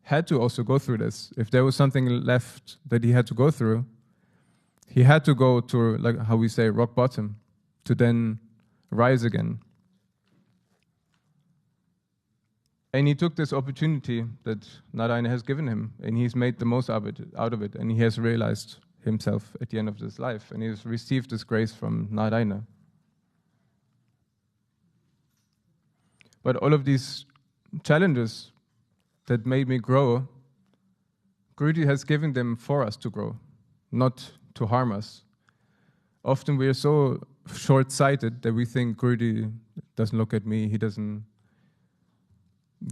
[SPEAKER 4] had to also go through this. If there was something left that he had to go through, he had to go to, like how we say, rock bottom, to then rise again. And he took this opportunity that Narayana has given him, and he's made the most out of it, and he has realized himself at the end of his life, and he has received this grace from Narayana. But all of these challenges that made me grow, Guruji has given them for us to grow, not to harm us. Often we are so short-sighted that we think Guruji doesn't look at me, he doesn't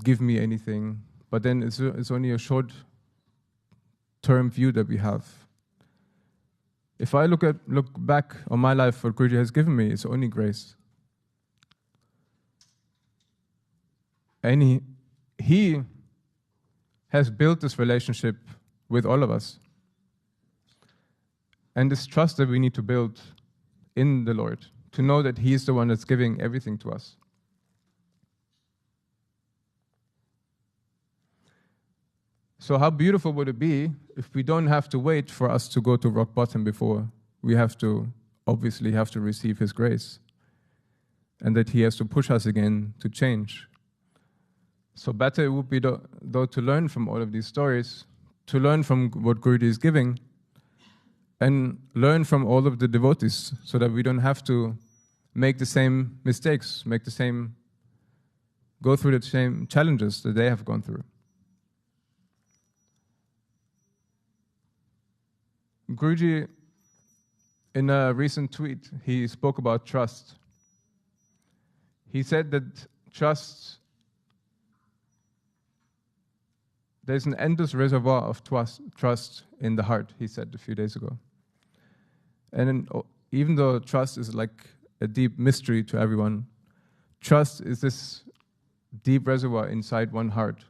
[SPEAKER 4] give me anything. But then it's only a short-term view that we have. If I look back on my life, what Guruji has given me is only grace. And he has built this relationship with all of us. And this trust that we need to build in the Lord, to know that He is the one that's giving everything to us. So how beautiful would it be if we don't have to wait for us to go to rock bottom before we have to receive His grace, and that He has to push us again to change. So better it would be though to learn from all of these stories, to learn from what Guruji is giving, and learn from all of the devotees, so that we don't have to make the same mistakes, go through the same challenges that they have gone through. Guruji, in a recent tweet, he spoke about trust. He said that there's an endless reservoir of trust in the heart, he said a few days ago. And even though trust is like a deep mystery to everyone, trust is this deep reservoir inside one heart.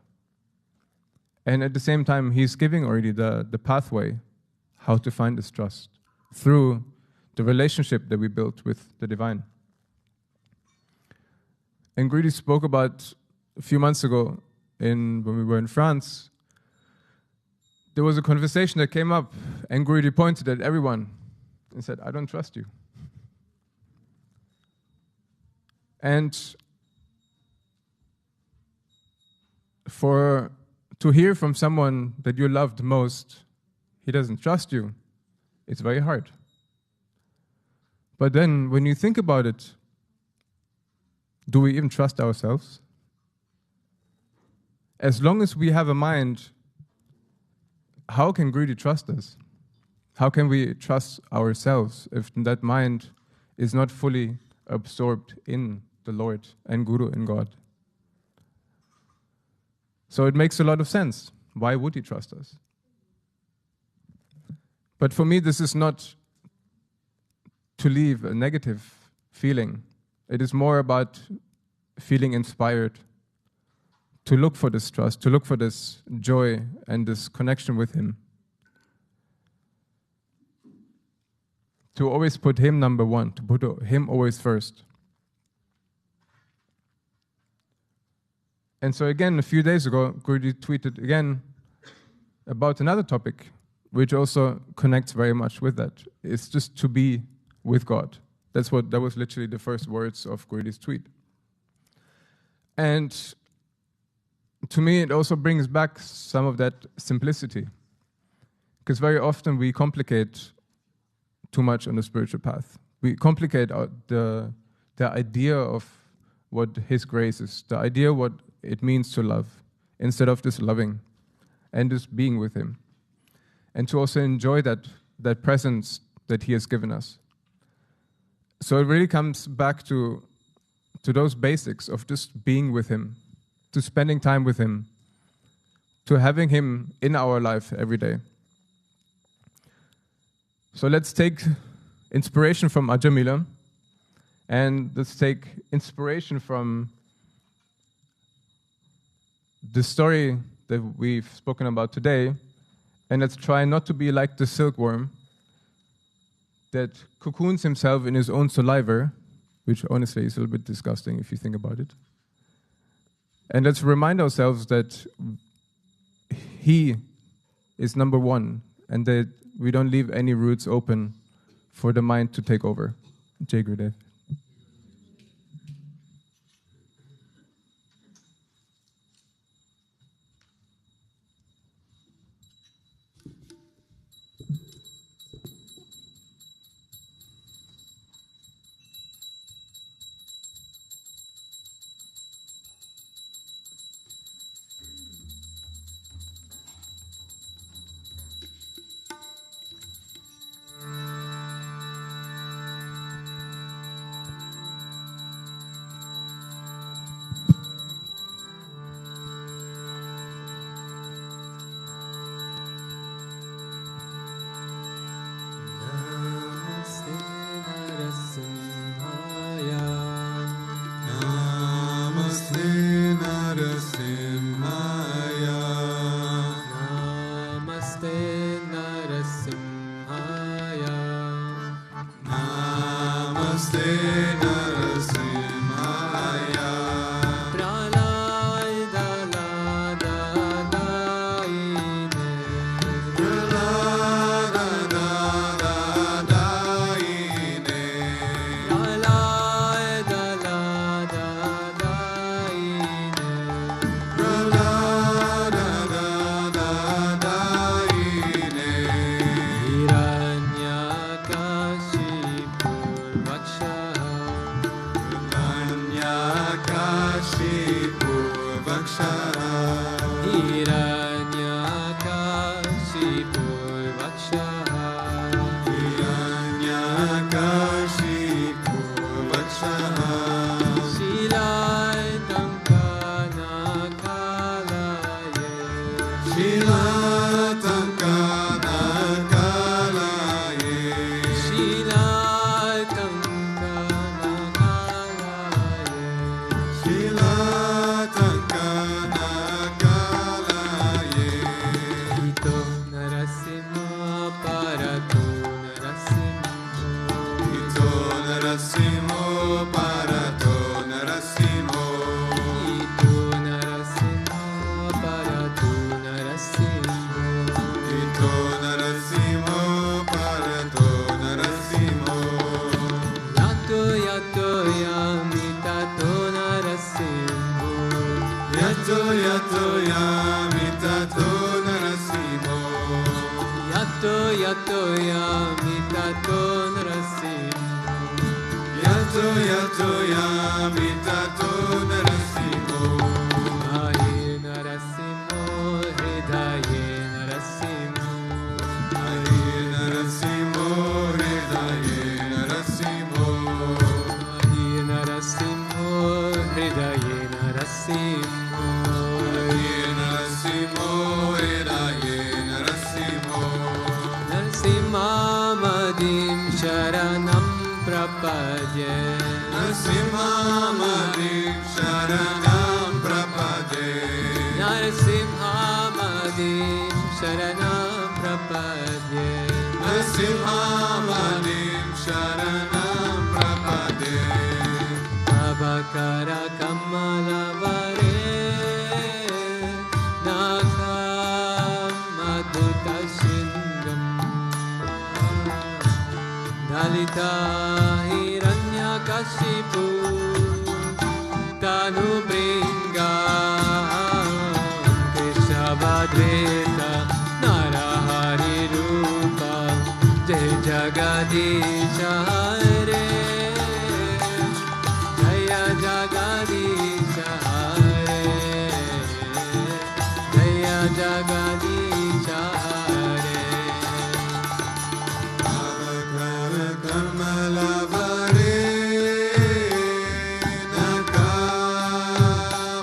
[SPEAKER 4] And at the same time, he's giving already the pathway how to find this trust through the relationship that we built with the divine. And Guruji spoke about a few months ago when we were in France. There was a conversation that came up, and Guruji pointed at everyone and said, "I don't trust you." And to hear from someone that you loved most, he doesn't trust you, it's very hard. But then, when you think about it, do we even trust ourselves? As long as we have a mind, how can Guruji trust us? How can we trust ourselves if that mind is not fully absorbed in the Lord and Guru and God? So it makes a lot of sense. Why would He trust us? But for me, this is not to leave a negative feeling. It is more about feeling inspired to look for this trust, to look for this joy and this connection with Him. To always put Him number one, to put Him always first. And so again, a few days ago, Guruji tweeted again about another topic, which also connects very much with that. It's just to be with God. That was literally the first words of Guruji's tweet. And to me, it also brings back some of that simplicity. Because very often we complicate too much on the spiritual path. We complicate the idea of what His grace is, the idea what it means to love, instead of just loving and just being with Him. And to also enjoy that presence that He has given us. So it really comes back to those basics of just being with Him, to spending time with Him, to having Him in our life every day. So let's take inspiration from Ajamila, and let's take inspiration from the story that we've spoken about today, and let's try not to be like the silkworm that cocoons himself in his own saliva, which honestly is a little bit disgusting if you think about it. And let's remind ourselves that He is number one, and that we don't leave any roots open for the mind to take over. Jai Gurudev.
[SPEAKER 2] Hiranyakashipu Vakshaha
[SPEAKER 1] Hiranyakashipu Vakshaha
[SPEAKER 2] Shilaitankanakalaya
[SPEAKER 1] Shilatankanakalaye Shilatankanakalaye
[SPEAKER 2] Ito Narasimha Parato Narasimha
[SPEAKER 1] Ito Narasimho Parato Narasimho
[SPEAKER 2] Ito Narasimha Parato Narasimha
[SPEAKER 1] Ito Narasimho Parato Narasimho
[SPEAKER 2] Yato Yato Yamitato Narasimha
[SPEAKER 1] Yato Yato Yamitato Narasimho
[SPEAKER 2] Yato Yato Yamitato Narasimha
[SPEAKER 1] Yato Yato Yamitato Narasimho
[SPEAKER 2] Aye Narasimha Hridaye Narasimha
[SPEAKER 1] Hari Narasimho Hridaye Narasimho
[SPEAKER 2] Aye Narasimha Hridaye Narasimha
[SPEAKER 1] Hari Narasimho Hridaye Narasimho
[SPEAKER 2] Narasimhamadim Sharanam Prapadye
[SPEAKER 1] Narasimhamadim Sharanam Prapade
[SPEAKER 2] Narasimhamadim Sharanam Prapadye
[SPEAKER 1] Narasimhamadim Sharanam Prapade
[SPEAKER 2] Abhakara Kamalavare Nakam Adhuta Shingam Dalita Hiranyakashipu Tanu Bringa Keshavadveta Narahari Rupa Jai Jagadisha Hare Jaya Jagadisha Hare Jaya Jagadisha Hare
[SPEAKER 1] Avakara Kamalavare Nakam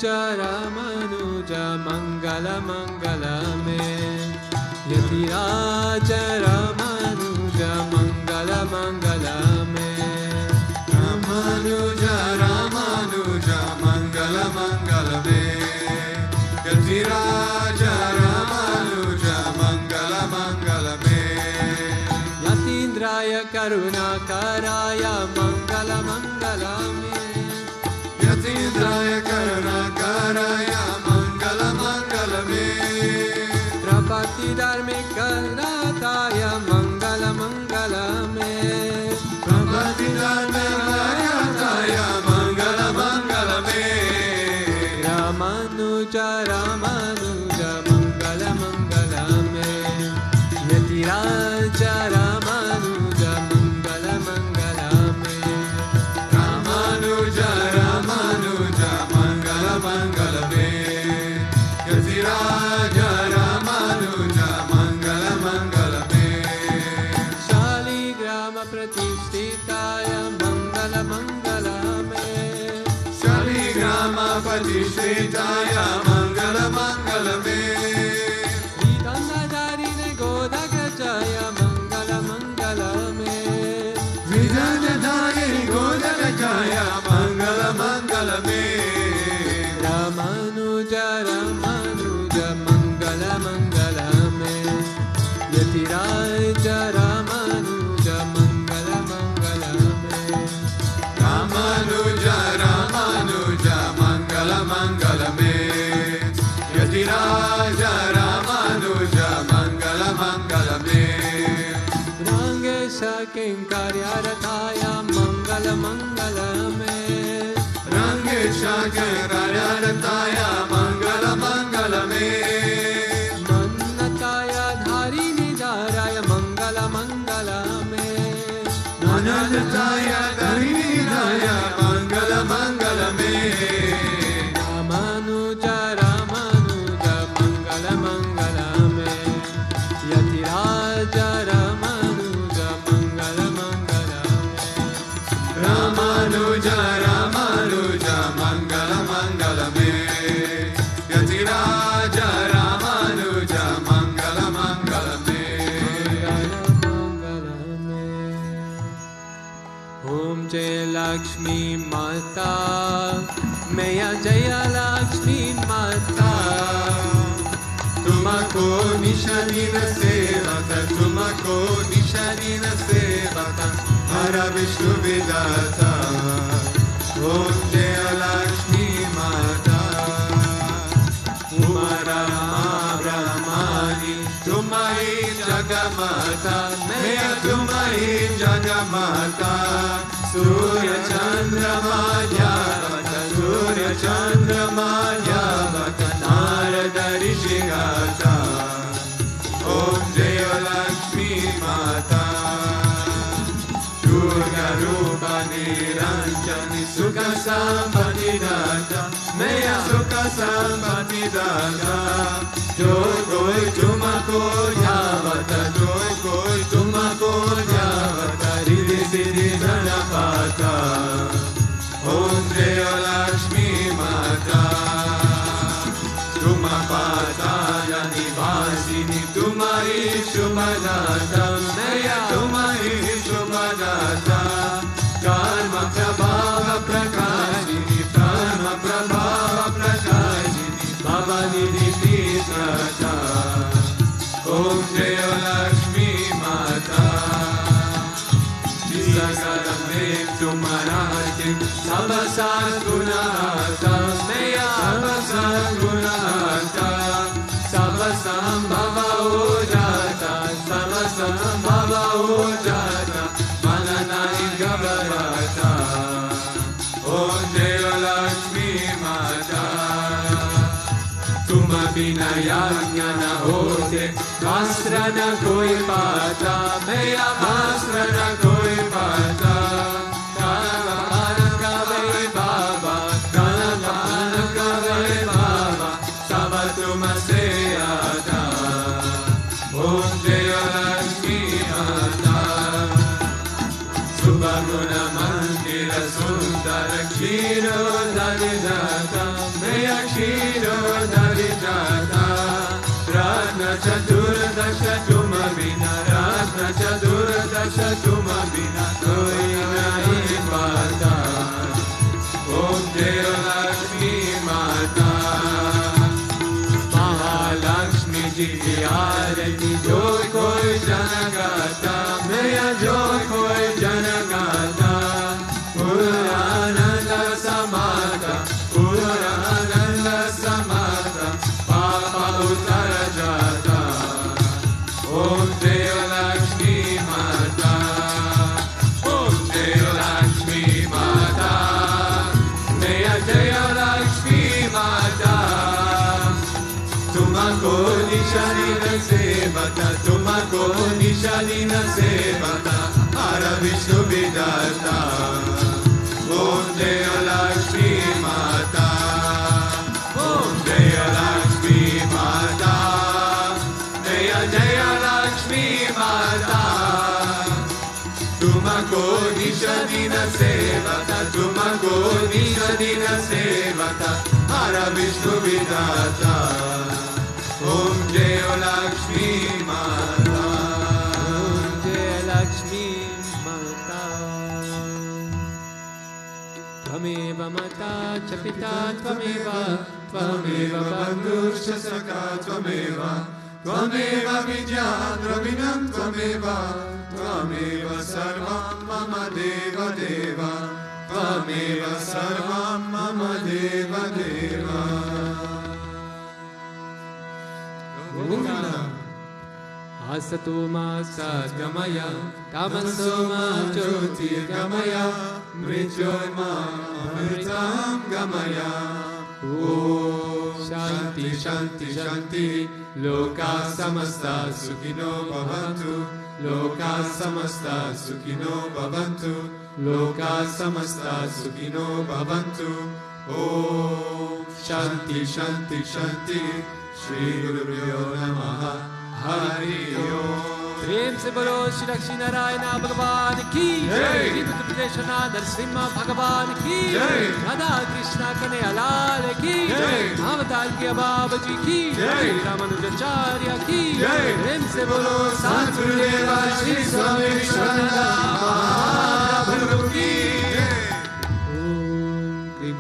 [SPEAKER 2] Ramanuja Mangala Mangala me Yatiraja Ramanuja Mangala Mangala me
[SPEAKER 1] Ramanuja Ramanuja Mangala Mangala me Yatiraja Ramanuja Mangala Mangala me
[SPEAKER 2] Yatindraya Karuna Karaya Mangala Mangala me
[SPEAKER 1] Yatindraya Karuna Karaya Mangala Mangala me
[SPEAKER 2] Prapati Dharmika Rataya Mangala Mangala me
[SPEAKER 1] Prapati Dharmika Rataya Mangala Mangala me
[SPEAKER 2] Ramanuja Ramanuja Mangala Mangala me Yatiraja Ramanuja Mangala Mangala me
[SPEAKER 1] Ramanuja Ramanuja Mangala Mangala me Yatiraja Ramanuja Mangala Mangala me
[SPEAKER 2] Shaligrama Pratishtitaya Mangala Mangala me
[SPEAKER 1] Shaligrama Pratishtitaya Mangala Mangala me
[SPEAKER 2] Vidanadarine Godagajaya Mangala Mangala me
[SPEAKER 1] Vidanadarine Godagajaya Mangala Mangala me
[SPEAKER 2] Ramanuja Ramanuja Mangala Mangala me Yatiraja Ramanuja Mangala Mangala me
[SPEAKER 1] Ramanuja Ramanuja Mangala Mangala me Yatiraja Ramanuja Mangala Mangala me
[SPEAKER 2] Rangesha Kinkaryarataya Mangala Mangala me
[SPEAKER 1] Rangesha Kinkaryarataya Mangala Mangala me
[SPEAKER 2] Manataya Dharini Dharaya Mangala Mangala me
[SPEAKER 1] Manataya Dharini Dharaya Mangala Mangala me
[SPEAKER 2] Ramanuja Ramanuja Mangala Mangala me Yatiraja Ramanuja Mangala Mangala me
[SPEAKER 1] Ramanuja Ramanuja Mangala Mangala me Yatiraja Ramanuja Mangala Mangala me
[SPEAKER 2] Mangala me Om Jai Lakshmi Mata Maya Jaya Lakshmi Mata
[SPEAKER 1] Tumako Nishadina Sevaka Tumako Nishadina Sevaka Hara Vishnu Vidata Om Jaya Lakshmi Mata Umara Brahmani Tumai Jagamata Meya Tumai Jagamata Surya Chandra Madhyavata Surya Chandra Madhyavata Narada Rishigata Om Jaya Lakshmi Mata Durga Rupa Niranjani Sukha Sampati Data Meya Sukha Sampati Data Jo koi tumako javata Jo koi tumako javata Riddhi Siddhi Dhanapata Om Jaya Lakshmi Mata Tumapata Nivasini Tumari Shubhadata Meya Tumari Shubhadata Karma Prabhava Prakashini Karma Prabhava Prakashini Bhava Nidhi Tisrata Om Jaya Lakshmi Mata Jisagaram Dev Tumarati Sabasat Gunata Meya Sabasat Gunata Sabasam Bhava Ojata Sabasam Bhava Ojata Mananai Gavarata Om Jaya Lakshmi Mata Tuma bina yajna na hote Vasra na koi pata Meya vasra na koi pata Kala kavai baba Kala kavai baba Saba tuma se aata Om Jaya Lakshmi Mata Subhaguna Mandira Sundara Kshiro Dhanidata Meya
[SPEAKER 2] चतुर्दश तुम बिना रत्न चतुर्दश तुम बिना कोई नहीं पाता। ओम जय लक्ष्मी माता। महालक्ष्मी जी की आरती जो कोई जन गाता, मैया जो कोई जन गाता, पूर्णानंद समाता, पूर्णानंद समाता, पापा उतर जाता। ओम जय लक्ष्मी माता। ओम जय लक्ष्मी माता। मैया जय लक्ष्मी माता। तुमको निशानीन सेवता, तुमको निशानीन सेवता, हर विष्णु विदाता। ओम जय लक्ष्मी माता। ओम जय लक्ष्मी माता। जय जय लक्ष्मी माता। तुमको निशानीन सेवता, तुमको निशानीन सेवता, हर विष्णु विदाता। ओम जय लक्ष्मी माता। ओम जय लक्ष्मी माता। त्वमेव माता च पिता त्वमेव, त्वमेव बन्धुश्च सखा त्वमेव, त्वमेव विद्या द्रविणं त्वमेव, त्वमेव सर्वं मम देव देव, त्वमेव सर्वं मम देव देव। असतो मा सद्गमय, तमसो मा ज्योतिर्गमय, मृत्योर्मा अमृतं गमय। ओम शांति शांति शांति। लोका समस्ता सुखिनो भवन्तु, लोका समस्ता सुखिनो भवन्तु, लोका समस्ता सुखिनो भवन्तु। ओम शांति शांति शांति। श्री गुरुभ्यो नमः। हरि ओम। प्रेम से बोलो श्री लक्ष्मी नारायण भगवान की जय। श्री बुद्धप्रदेशनाथ नरसिम्हा भगवान की जय। राधा कृष्णा कन्हैया लाल की जय। अवतार के बाबा जी की जय। रामानुजाचार्य की जय। प्रेम से बोलो सद्गुरुदेव श्री स्वामी विश्वानंद महाप्रभु की जय।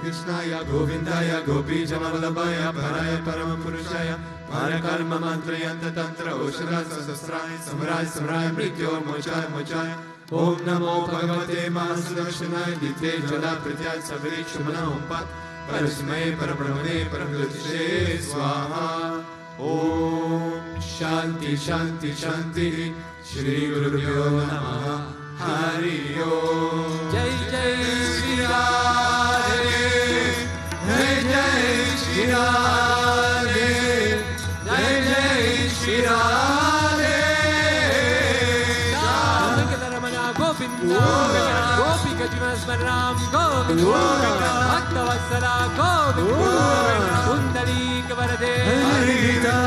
[SPEAKER 2] कृष्णाय गोविंदाय गोपी जनवल्लभाय भराय परम पुरुषाय कर्म मंत्र यंत्र तंत्र औषधा सहस्राय समराय समराय मृत्यो मोचाय मोचाय। ओम नमो भगवते महासुदर्शनाय दिते जला प्रत्याय सबरी क्षमना ओंपात परस्मै परब्रह्मणे परमज्योतिषे स्वाहा। ओम शांति शांति शांति। श्री गुरुभ्यो नमः। हरि ओम। जय जय श्री राधे, जय जय श्री राधे, जय जय श्री राधे। श्याम रमणा गोविंद गोपिका जीवन स्मरण गोविंद, भक्तवत्सला गोविंद, कुंडलीक वरदे हरिदा